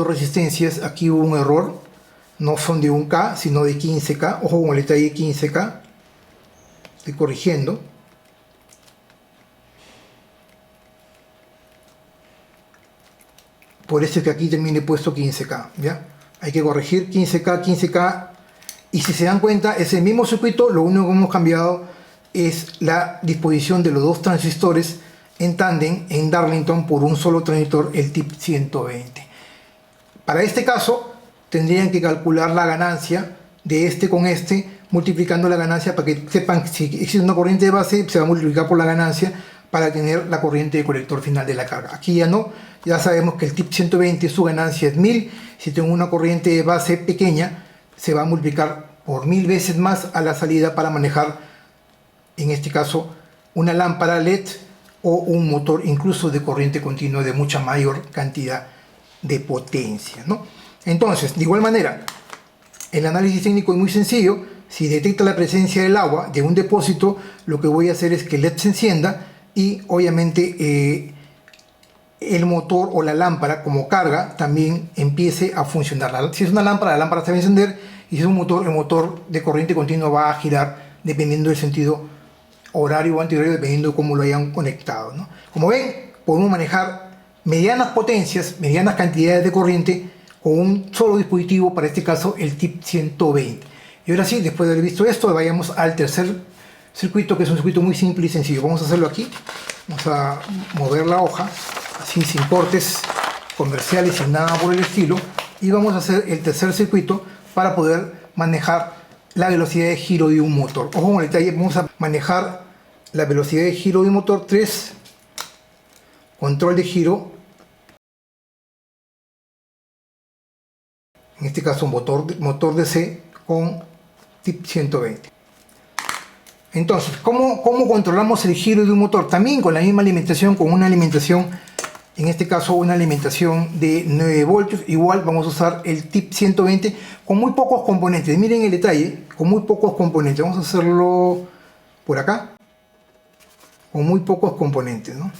resistencias, aquí hubo un error, no son de 1K, sino de 15K, ojo con el detalle 15K, estoy corrigiendo. Por eso es que aquí también he puesto 15K, ¿ya? Hay que corregir 15K, y si se dan cuenta, es el mismo circuito, lo único que hemos cambiado es la disposición de los dos transistores en tándem en Darlington por un solo transistor, el tip 120. Para este caso tendrían que calcular la ganancia de este con este, multiplicando la ganancia para que sepan que si existe una corriente de base se va a multiplicar por la ganancia para tener la corriente de colector final de la carga. Aquí ya no, ya sabemos que el tip 120 su ganancia es 1000, si tengo una corriente de base pequeña se va a multiplicar por 1000 veces más a la salida para manejar, en este caso, una lámpara LED o un motor incluso de corriente continua de mucha mayor cantidad de potencia, ¿no? Entonces, de igual manera, el análisis técnico es muy sencillo. Si detecta la presencia del agua de un depósito, lo que voy a hacer es que el LED se encienda y obviamente el motor o la lámpara como carga también empiece a funcionar. Si es una lámpara, la lámpara se va a encender, y si es un motor, el motor de corriente continua va a girar dependiendo del sentido horario o antihorario, dependiendo de cómo lo hayan conectado, ¿no? Como ven, podemos manejar medianas potencias, medianas cantidades de corriente con un solo dispositivo, para este caso el TIP 120. Y ahora sí, después de haber visto esto, vayamos al tercer circuito, que es un circuito muy simple y sencillo. Vamos a hacerlo aquí. Vamos a mover la hoja, así sin cortes comerciales, sin nada por el estilo. Y vamos a hacer el tercer circuito para poder manejar la velocidad de giro de un motor. Ojo con el detalle, vamos a manejar la velocidad de giro de un motor 3, control de giro, en este caso un motor DC con TIP 120. Entonces, ¿cómo controlamos el giro de un motor? También con la misma alimentación, con una alimentación, en este caso una alimentación de 9 voltios. Igual vamos a usar el TIP 120 con muy pocos componentes. Miren el detalle, con muy pocos componentes. Vamos a hacerlo por acá, con muy pocos componentes, ¿no?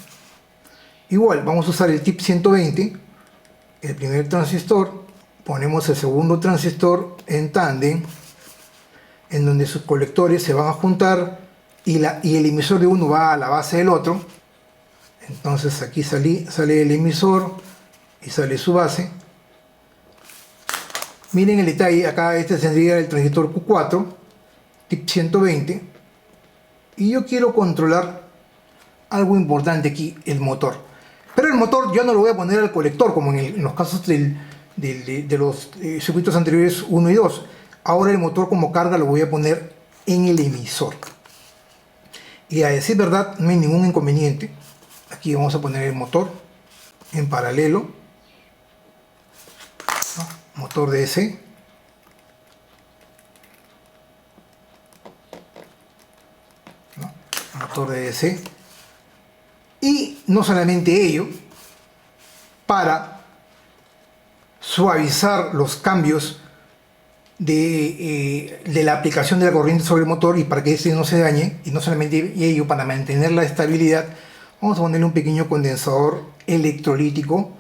Igual vamos a usar el TIP 120, el primer transistor. Ponemos el segundo transistor en tándem, en donde sus colectores se van a juntar y el emisor de uno va a la base del otro. Entonces aquí sale el emisor y sale su base. Miren el detalle, acá este tendría el transistor Q4, TIP 120. Y yo quiero controlar algo importante aquí, el motor. Pero el motor yo no lo voy a poner al colector, como en los casos de los circuitos anteriores 1 y 2. Ahora el motor como carga lo voy a poner en el emisor. Y a decir verdad, no hay ningún inconveniente. Aquí vamos a poner el motor en paralelo, ¿no? Motor DC. ¿No? Motor de DC. Y no solamente ello, para suavizar los cambios de la aplicación de la corriente sobre el motor y para que este no se dañe, y no solamente ello, para mantener la estabilidad, vamos a ponerle un pequeño condensador electrolítico,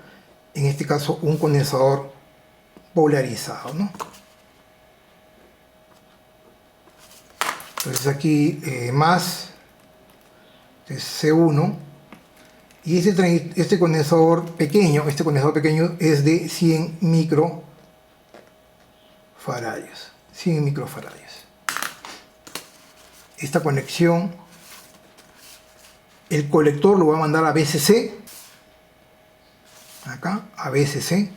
en este caso un condensador polarizado, ¿no? Entonces aquí más C1, y este condensador pequeño es de 100 microfarads. 100 microfarads. Esta conexión, el colector lo voy a mandar a VCC, acá, a VCC,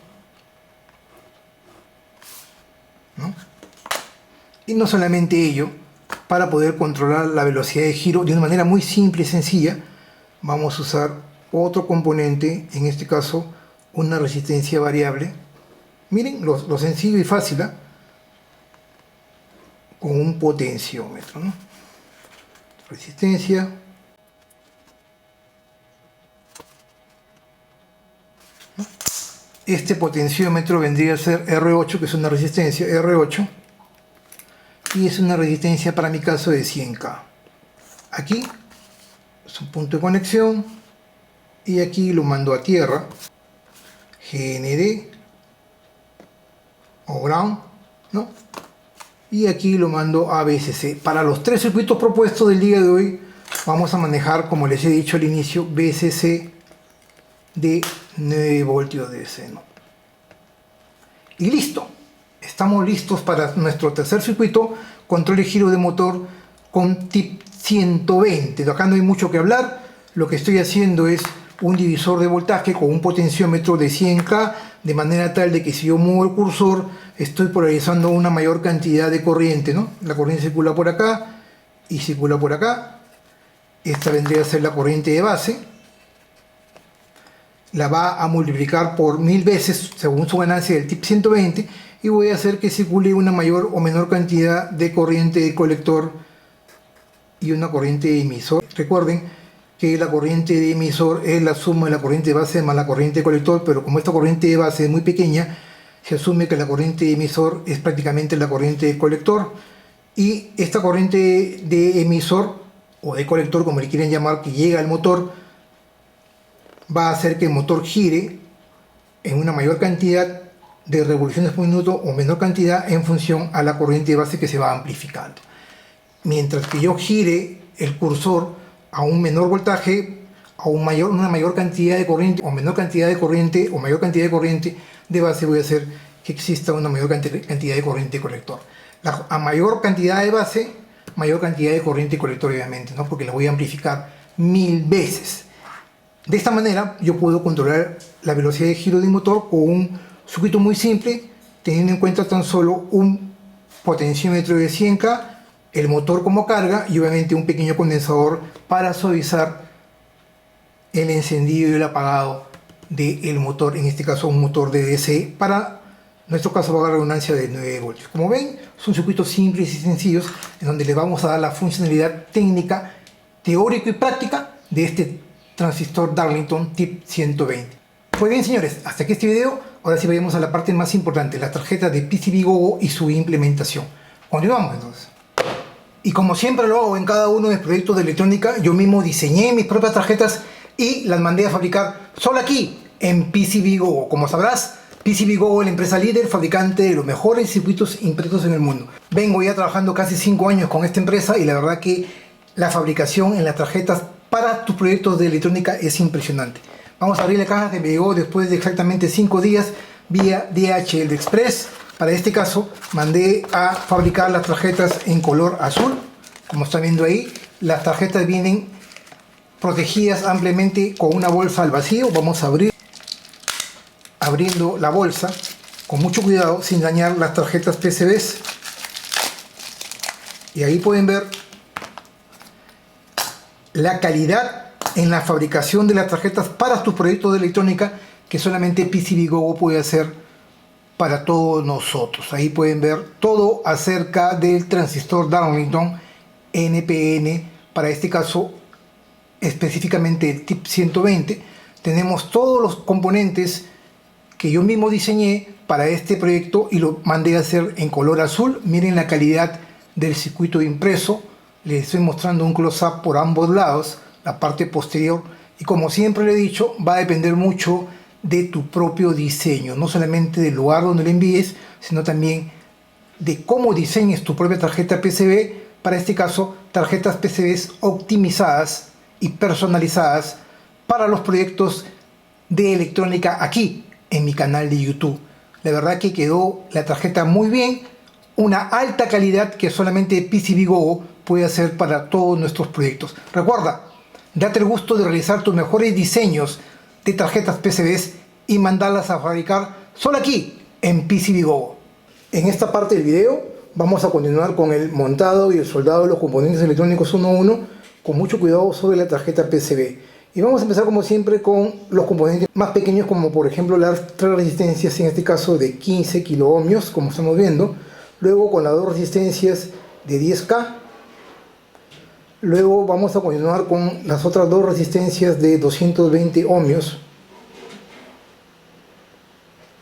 ¿no? Y no solamente ello, para poder controlar la velocidad de giro de una manera muy simple y sencilla, vamos a usar otro componente, en este caso una resistencia variable. Miren lo sencillo y fácil, ¿eh? Con un potenciómetro, ¿no? Resistencia, ¿no? Este potenciómetro vendría a ser R8, que es una resistencia R8, y es una resistencia para mi caso de 100K. Aquí es un punto de conexión y aquí lo mando a tierra, GND o ground, ¿no? Y aquí lo mando a VCC. Para los tres circuitos propuestos del día de hoy vamos a manejar, como les he dicho al inicio, VCC de 9 voltios DC, ¿no? Y listo, estamos listos para nuestro tercer circuito, control de giro de motor con TIP 120. De acá no hay mucho que hablar. Lo que estoy haciendo es un divisor de voltaje con un potenciómetro de 100K, de manera tal de que si yo muevo el cursor estoy polarizando una mayor cantidad de corriente, ¿no? La corriente circula por acá y circula por acá. Esta vendría a ser la corriente de base. La va a multiplicar por 1000 veces según su ganancia del TIP 120, y voy a hacer que circule una mayor o menor cantidad de corriente de colector y una corriente de emisor. Recuerden que la corriente de emisor es la suma de la corriente de base más la corriente de colector, pero como esta corriente de base es muy pequeña, se asume que la corriente de emisor es prácticamente la corriente de colector, y esta corriente de emisor o de colector, como le quieren llamar, que llega al motor, va a hacer que el motor gire en una mayor cantidad de revoluciones por minuto o menor cantidad en función a la corriente de base que se va amplificando. Mientras que yo gire el cursor a un menor voltaje, a una mayor cantidad de corriente o menor cantidad de corriente o mayor cantidad de corriente de base, voy a hacer que exista una mayor cantidad de corriente de colector. A mayor cantidad de base, mayor cantidad de corriente de colector, obviamente, ¿no? Porque la voy a amplificar 1000 veces. De esta manera yo puedo controlar la velocidad de giro del motor con un circuito muy simple, teniendo en cuenta tan solo un potenciómetro de 100K, el motor como carga y obviamente un pequeño condensador para suavizar el encendido y el apagado del motor, en este caso un motor de DC, para nuestro caso va a dar redundancia de 9 voltios. Como ven, son circuitos simples y sencillos en donde les vamos a dar la funcionalidad técnica, teórica y práctica de este transistor Darlington TIP 120. Pues bien, señores, hasta aquí este video. Ahora sí vayamos a la parte más importante, la tarjeta de PCBGoGo y su implementación. Continuamos entonces. Y como siempre lo hago en cada uno de mis proyectos de electrónica, yo mismo diseñé mis propias tarjetas y las mandé a fabricar solo aquí en PCBGoGo. Como sabrás, PCBGoGo es la empresa líder, fabricante de los mejores circuitos impresos en el mundo. Vengo ya trabajando casi 5 años con esta empresa y la verdad que la fabricación en las tarjetas para tus proyectos de electrónica es impresionante. Vamos a abrir la caja que me llegó después de exactamente 5 días vía DHL Express. Para este caso mandé a fabricar las tarjetas en color azul. Como están viendo ahí, las tarjetas vienen protegidas ampliamente con una bolsa al vacío. Vamos a abriendo la bolsa con mucho cuidado sin dañar las tarjetas PCBs. Y ahí pueden ver la calidad en la fabricación de las tarjetas para tus proyectos de electrónica que solamente PCBGoGo puede hacer para todos nosotros. Ahí pueden ver todo acerca del transistor Darlington NPN, para este caso específicamente el TIP 120. Tenemos todos los componentes que yo mismo diseñé para este proyecto y lo mandé a hacer en color azul. Miren la calidad del circuito impreso. Les estoy mostrando un close-up por ambos lados, la parte posterior, y como siempre le he dicho, va a depender mucho de tu propio diseño, no solamente del lugar donde lo envíes, sino también de cómo diseñes tu propia tarjeta PCB, para este caso tarjetas PCBs optimizadas y personalizadas para los proyectos de electrónica aquí en mi canal de YouTube. La verdad que quedó la tarjeta muy bien, una alta calidad que solamente PCBGoGo puede hacer para todos nuestros proyectos. Recuerda, date el gusto de realizar tus mejores diseños de tarjetas PCBs y mandarlas a fabricar solo aquí en PCBGoGo. En esta parte del video vamos a continuar con el montado y el soldado de los componentes electrónicos uno a uno, con mucho cuidado sobre la tarjeta PCB. Y vamos a empezar como siempre con los componentes más pequeños, como por ejemplo las 3 resistencias, en este caso de 15 kiloohmios, como estamos viendo. Luego con las 2 resistencias de 10K. Luego vamos a continuar con las otras 2 resistencias de 220 ohmios.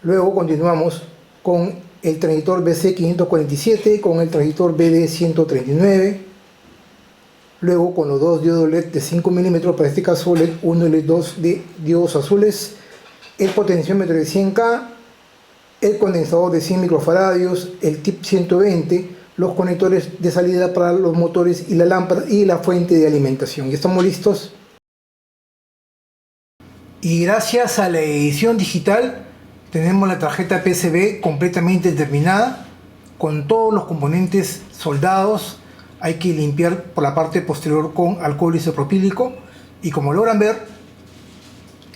Luego continuamos con el transistor BC547, con el transistor BD139. Luego con los 2 diodos LED de 5 milímetros, para este caso LED 1 y LED 2 de diodos azules. El potenciómetro de 100K, el condensador de 100 microfaradios, el TIP 120, los conectores de salida para los motores y la lámpara y la fuente de alimentación. Ya estamos listos. Y gracias a la edición digital tenemos la tarjeta PCB completamente terminada, con todos los componentes soldados. Hay que limpiar por la parte posterior con alcohol isopropílico y como logran ver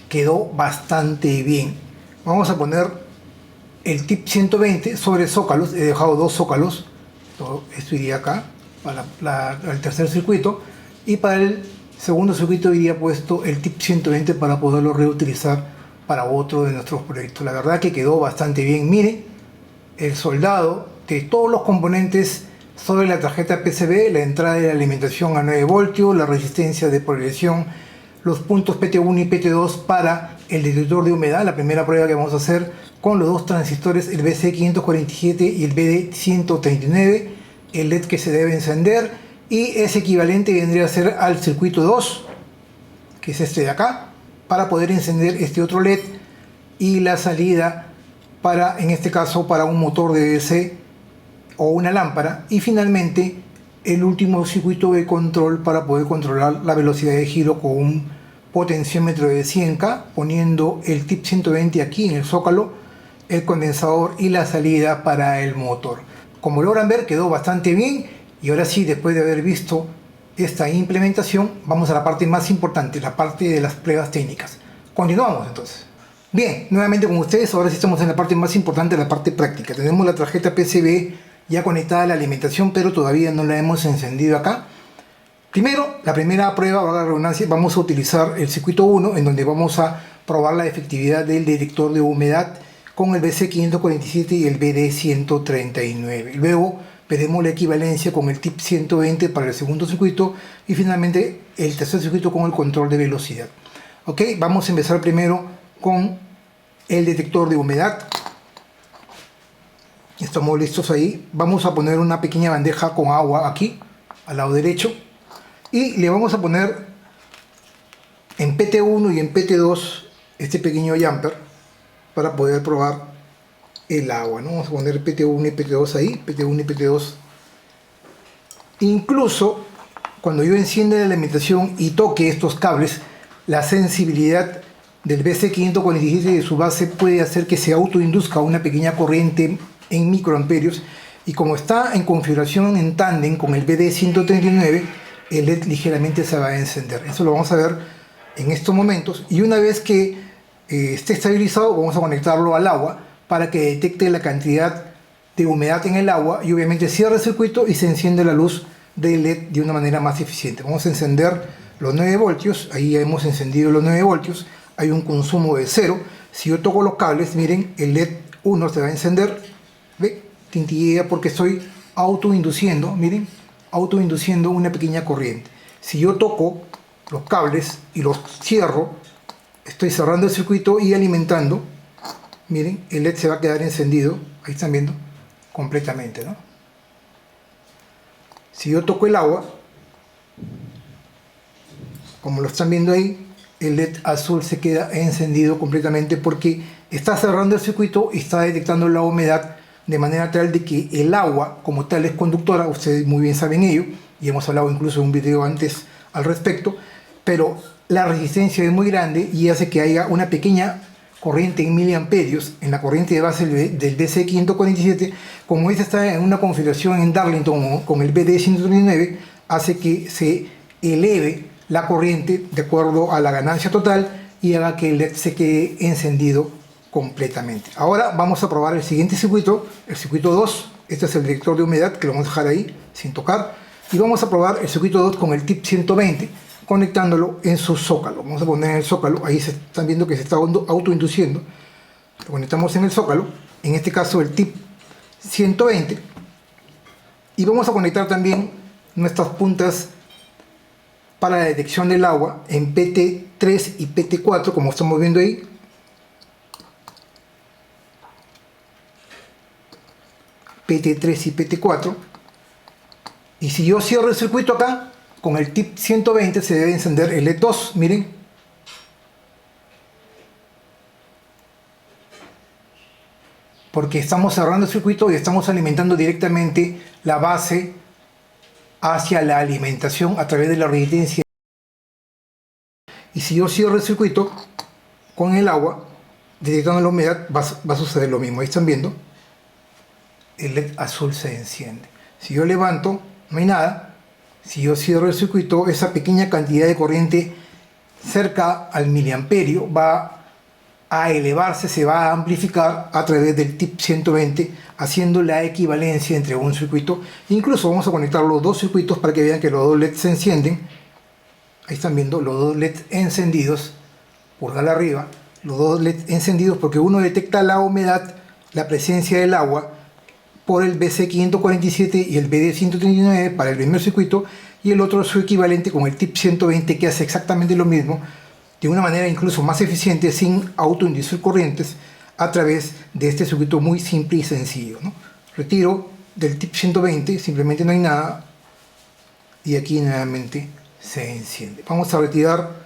quedó bastante bien. Vamos a poner el TIP 120 sobre zócalos. He dejado 2 zócalos. Esto iría acá para el tercer circuito, y para el segundo circuito iría puesto el TIP 120 para poderlo reutilizar para otro de nuestros proyectos. La verdad que quedó bastante bien. Miren, el soldado de todos los componentes sobre la tarjeta PCB, la entrada de la alimentación a 9 voltios, la resistencia de progresión, los puntos PT1 y PT2 para el detector de humedad, la primera prueba que vamos a hacer con los dos transistores, el BC547 y el BD139, el LED que se debe encender, y ese equivalente vendría a ser al circuito 2, que es este de acá, para poder encender este otro LED, y la salida para, en este caso, para un motor de DC o una lámpara, y finalmente el último circuito de control para poder controlar la velocidad de giro con un potenciómetro de 100K, poniendo el tip 120 aquí en el zócalo, el condensador y la salida para el motor. Como logran ver, quedó bastante bien. Y ahora sí, después de haber visto esta implementación, vamos a la parte más importante, la parte de las pruebas técnicas. Continuamos entonces. Bien, nuevamente con ustedes, ahora sí estamos en la parte más importante, la parte práctica. Tenemos la tarjeta PCB ya conectada a la alimentación, pero todavía no la hemos encendido acá. Primero, la primera prueba, valga la redundancia, vamos a utilizar el circuito 1, en donde vamos a probar la efectividad del detector de humedad con el BC547 y el BD139. Luego veremos la equivalencia con el tip 120 para el segundo circuito y finalmente el tercer circuito con el control de velocidad. Ok, vamos a empezar primero con el detector de humedad. Estamos listos ahí. Vamos a poner una pequeña bandeja con agua aquí, al lado derecho, y le vamos a poner en PT1 y en PT2 este pequeño jumper para poder probar el agua, ¿no? Vamos a poner PT1 y PT2 ahí, PT1 y PT2. Incluso cuando yo encienda la alimentación y toque estos cables, la sensibilidad del BC547 de su base puede hacer que se autoinduzca una pequeña corriente en microamperios, y como está en configuración en tándem con el BD139, el LED ligeramente se va a encender. Eso lo vamos a ver en estos momentos, y una vez que esté estabilizado, vamos a conectarlo al agua para que detecte la cantidad de humedad en el agua y obviamente cierre el circuito y se enciende la luz del LED de una manera más eficiente. Vamos a encender los 9 voltios, ahí ya hemos encendido los 9 voltios, hay un consumo de 0. Si yo toco los cables, miren, el LED 1 se va a encender, ve, tintillea porque estoy autoinduciendo, miren, autoinduciendo una pequeña corriente. Si yo toco los cables y los cierro, estoy cerrando el circuito y alimentando, miren, el LED se va a quedar encendido, ahí están viendo, completamente, ¿no? Si yo toco el agua, como lo están viendo ahí, el LED azul se queda encendido completamente porque está cerrando el circuito y está detectando la humedad de manera tal de que el agua como tal es conductora. Ustedes muy bien saben ello y hemos hablado incluso en un video antes al respecto, pero la resistencia es muy grande y hace que haya una pequeña corriente en miliamperios en la corriente de base del BC547. Como esta está en una configuración en Darlington con el BD139, hace que se eleve la corriente de acuerdo a la ganancia total y haga que el LED se quede encendido completamente. Ahora vamos a probar el siguiente circuito, el circuito 2. Este es el detector de humedad que lo vamos a dejar ahí sin tocar, y vamos a probar el circuito 2 con el tip 120 conectándolo en su zócalo. Vamos a poner en el zócalo, ahí se están viendo que se está autoinduciendo. Lo conectamos en el zócalo, en este caso el tip 120, y vamos a conectar también nuestras puntas para la detección del agua en PT3 y PT4, como estamos viendo ahí. PT3 y PT4. Y si yo cierro el circuito acá, con el tip 120 se debe encender el LED 2, miren. Porque estamos cerrando el circuito y estamos alimentando directamente la base hacia la alimentación a través de la resistencia. Y si yo cierro el circuito con el agua, detectando la humedad, va a suceder lo mismo. Ahí están viendo, el LED azul se enciende. Si yo levanto, no hay nada. Si yo cierro el circuito, esa pequeña cantidad de corriente cerca al miliamperio va a elevarse, se va a amplificar a través del tip 120, haciendo la equivalencia entre un circuito. Incluso vamos a conectar los dos circuitos para que vean que los dos LEDs se encienden. Ahí están viendo los dos LEDs encendidos, pulgar arriba, los dos LEDs encendidos porque uno detecta la humedad, la presencia del agua, por el BC547 y el BD139 para el primer circuito, y el otro su equivalente con el TIP 120, que hace exactamente lo mismo de una manera incluso más eficiente sin autoinducir corrientes a través de este circuito muy simple y sencillo, ¿no? Retiro del TIP 120, simplemente no hay nada, y aquí nuevamente se enciende. Vamos a retirar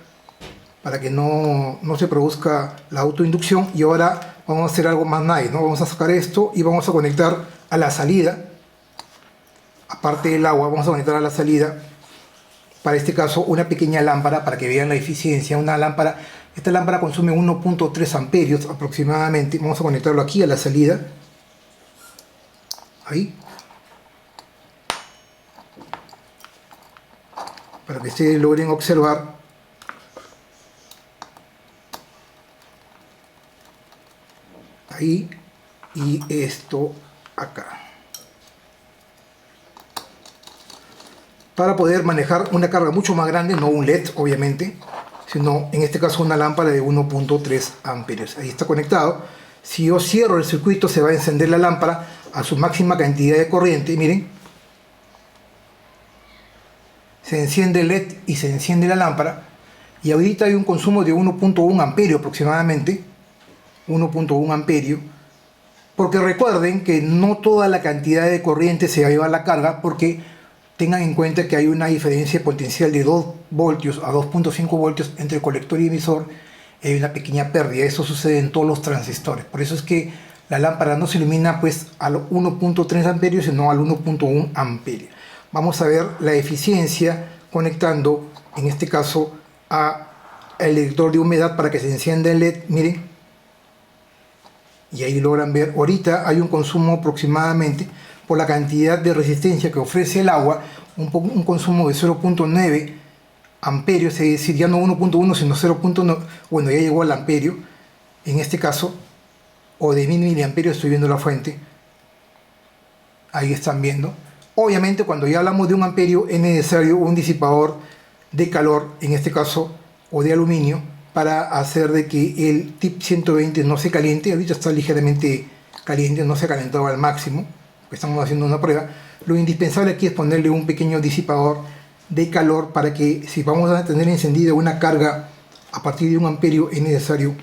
para que no se produzca la autoinducción, y ahora vamos a hacer algo más nice, ¿no? Vamos a sacar esto y vamos a conectar a la salida, aparte del agua, vamos a conectar a la salida, para este caso, una pequeña lámpara para que vean la eficiencia. Una lámpara, esta lámpara consume 1.3 amperios aproximadamente. Vamos a conectarlo aquí a la salida. Ahí. Para que ustedes logren observar. Ahí. Y esto acá. Para poder manejar una carga mucho más grande, no un LED obviamente, sino en este caso una lámpara de 1.3 amperios. Ahí está conectado. Si yo cierro el circuito, se va a encender la lámpara a su máxima cantidad de corriente. Miren, se enciende el LED y se enciende la lámpara, y ahorita hay un consumo de 1.1 amperio aproximadamente, 1.1 amperio, porque recuerden que no toda la cantidad de corriente se va a llevar la carga, porque tengan en cuenta que hay una diferencia potencial de 2 voltios a 2.5 voltios entre colector y emisor. Hay una pequeña pérdida. Eso sucede en todos los transistores. Por eso es que la lámpara no se ilumina pues al 1.3 amperios, sino al 1.1 amperio. Vamos a ver la eficiencia conectando, en este caso, al lector de humedad para que se encienda el LED. Miren. Y ahí logran ver. Ahorita hay un consumo aproximadamente, por la cantidad de resistencia que ofrece el agua, un consumo de 0.9 amperios, es decir, ya no 1.1 sino 0.9, bueno, ya llegó al amperio, en este caso, o de 1000 miliamperios, estoy viendo la fuente, ahí están viendo. Obviamente cuando ya hablamos de un amperio es necesario un disipador de calor, en este caso, o de aluminio, para hacer de que el TIP 120 no se caliente. Ahorita está ligeramente caliente, no se ha calentado al máximo. Estamos haciendo una prueba. Lo indispensable aquí es ponerle un pequeño disipador de calor para que, si vamos a tener encendida una carga a partir de 1 amperio, es necesario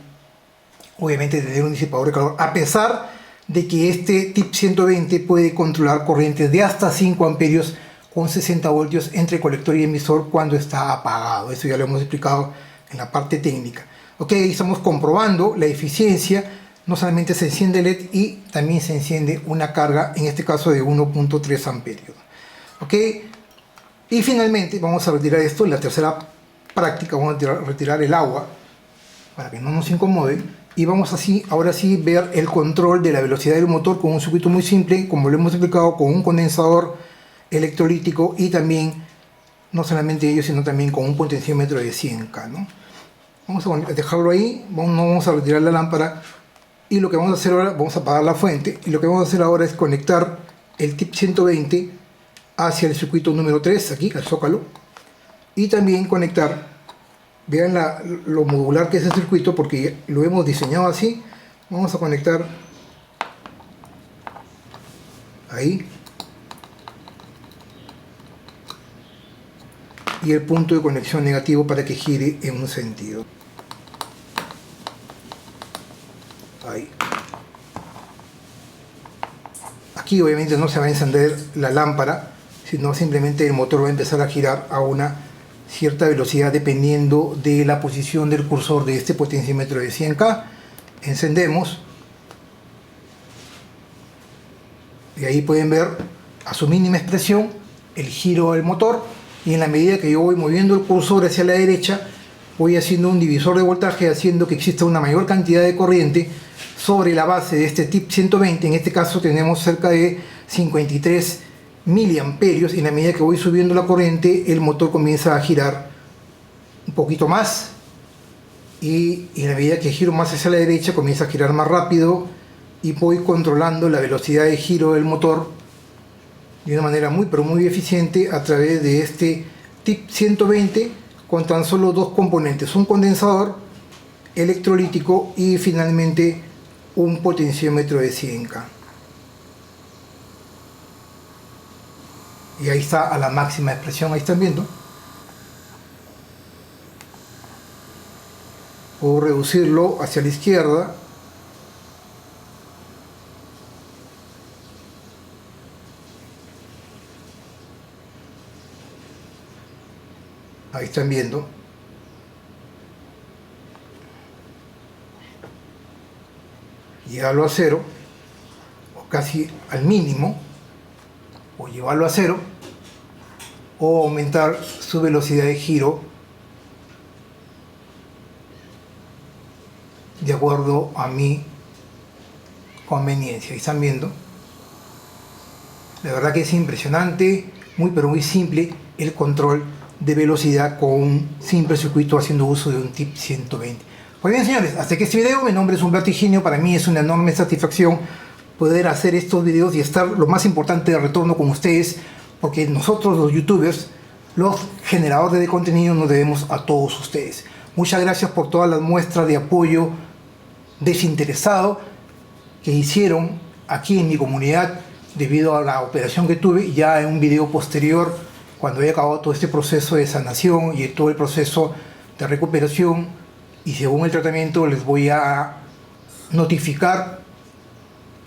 obviamente tener un disipador de calor, a pesar de que este TIP 120 puede controlar corrientes de hasta 5 amperios con 60 voltios entre colector y emisor cuando está apagado. Eso ya lo hemos explicado en la parte técnica. Ok, estamos comprobando la eficiencia. No solamente se enciende el LED, y también se enciende una carga, en este caso de 1.3 amperios. ¿Ok? Y finalmente vamos a retirar esto, en la tercera práctica vamos a retirar el agua para que no nos incomode, y vamos así, ahora sí, ver el control de la velocidad del motor con un circuito muy simple, como lo hemos explicado, con un condensador electrolítico, y también, no solamente ello, sino también con un potenciómetro de 100K, ¿no? Vamos a dejarlo ahí, no vamos a retirar la lámpara. Y lo que vamos a hacer ahora, vamos a apagar la fuente, y lo que vamos a hacer ahora es conectar el TIP 120 hacia el circuito número 3, aquí, al zócalo, y también conectar, vean lo modular que es el circuito, porque lo hemos diseñado así. Vamos a conectar ahí, y el punto de conexión negativo para que gire en un sentido. Ahí. Aquí obviamente no se va a encender la lámpara, sino simplemente el motor va a empezar a girar a una cierta velocidad dependiendo de la posición del cursor de este potenciómetro de 100K. Encendemos, y ahí pueden ver a su mínima expresión el giro del motor, y en la medida que yo voy moviendo el cursor hacia la derecha, voy haciendo un divisor de voltaje, haciendo que exista una mayor cantidad de corriente sobre la base de este TIP 120. En este caso tenemos cerca de 53 miliamperios, y en la medida que voy subiendo la corriente, el motor comienza a girar un poquito más, y en la medida que giro más hacia la derecha, comienza a girar más rápido, y voy controlando la velocidad de giro del motor de una manera muy eficiente a través de este TIP 120, con tan solo 2 componentes: un condensador electrolítico y finalmente un potenciómetro de 100K. y ahí está a la máxima expresión, ahí están viendo. Puedo reducirlo hacia la izquierda. Ahí están viendo. Llevarlo a cero, o casi al mínimo, o llevarlo a cero, o aumentar su velocidad de giro de acuerdo a mi conveniencia. Ahí están viendo. La verdad que es impresionante, muy pero muy simple el control de velocidad con un simple circuito haciendo uso de un TIP 120. Pues bien, señores, hasta aquí este video. Mi nombre es Humberto Higinio. Para mí es una enorme satisfacción poder hacer estos videos y estar, lo más importante, de retorno con ustedes, porque nosotros los youtubers, los generadores de contenido, nos debemos a todos ustedes. Muchas gracias por todas las muestras de apoyo desinteresado que hicieron aquí en mi comunidad debido a la operación que tuve. Ya en un video posterior, cuando haya acabado todo este proceso de sanación y todo el proceso de recuperación y según el tratamiento, les voy a notificar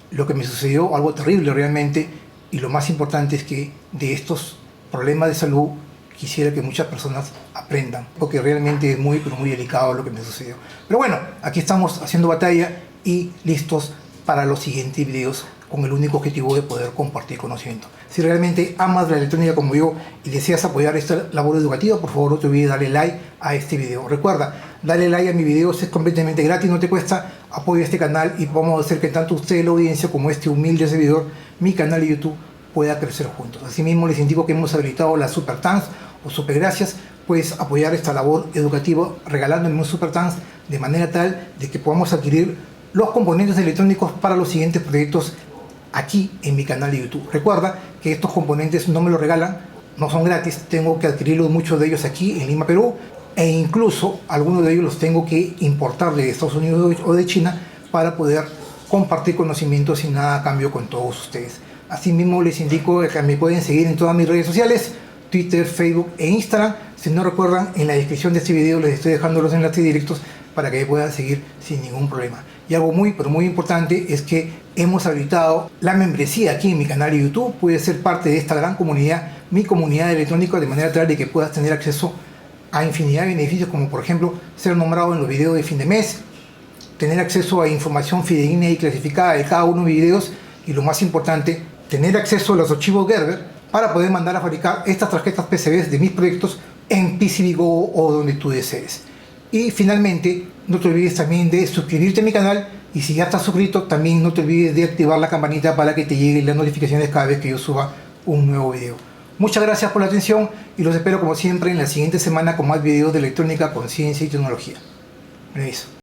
lo que me sucedió, algo terrible realmente. Y lo más importante es que de estos problemas de salud quisiera que muchas personas aprendan, porque realmente es muy, pero muy delicado lo que me sucedió. Pero bueno, aquí estamos haciendo batalla y listos para los siguientes videos, con el único objetivo de poder compartir conocimiento. Si realmente amas la electrónica como yo y deseas apoyar esta labor educativa, por favor no te olvides darle like a este video. Recuerda, darle like a mi video es completamente gratis, no te cuesta. Apoya este canal y vamos a hacer que tanto usted, la audiencia, como este humilde servidor, mi canal de YouTube, pueda crecer juntos. Asimismo, les indico que hemos habilitado las Super Thanks o Super Gracias. Puedes apoyar esta labor educativa regalándome un Super Thanks de manera tal de que podamos adquirir los componentes electrónicos para los siguientes proyectos aquí en mi canal de YouTube. Recuerda que estos componentes no me los regalan, no son gratis, tengo que adquirirlos, muchos de ellos aquí en Lima, Perú, e incluso algunos de ellos los tengo que importar de Estados Unidos o de China para poder compartir conocimientos sin nada a cambio con todos ustedes. Asimismo, les indico que me pueden seguir en todas mis redes sociales, Twitter, Facebook e Instagram. Si no recuerdan, en la descripción de este video les estoy dejando los enlaces directos para que me puedan seguir sin ningún problema. Y algo muy, pero muy importante es que hemos habilitado la membresía aquí en mi canal de YouTube. Puedes ser parte de esta gran comunidad, mi comunidad electrónica, de manera tal de que puedas tener acceso a infinidad de beneficios, como por ejemplo ser nombrado en los videos de fin de mes, tener acceso a información fidedigna y clasificada de cada uno de mis videos, y lo más importante, tener acceso a los archivos Gerber para poder mandar a fabricar estas tarjetas PCBs de mis proyectos en PCBGO o donde tú desees. Y finalmente, no te olvides también de suscribirte a mi canal, y si ya estás suscrito, también no te olvides de activar la campanita para que te lleguen las notificaciones cada vez que yo suba un nuevo video. Muchas gracias por la atención y los espero como siempre en la siguiente semana con más videos de electrónica, conciencia y tecnología. Permiso.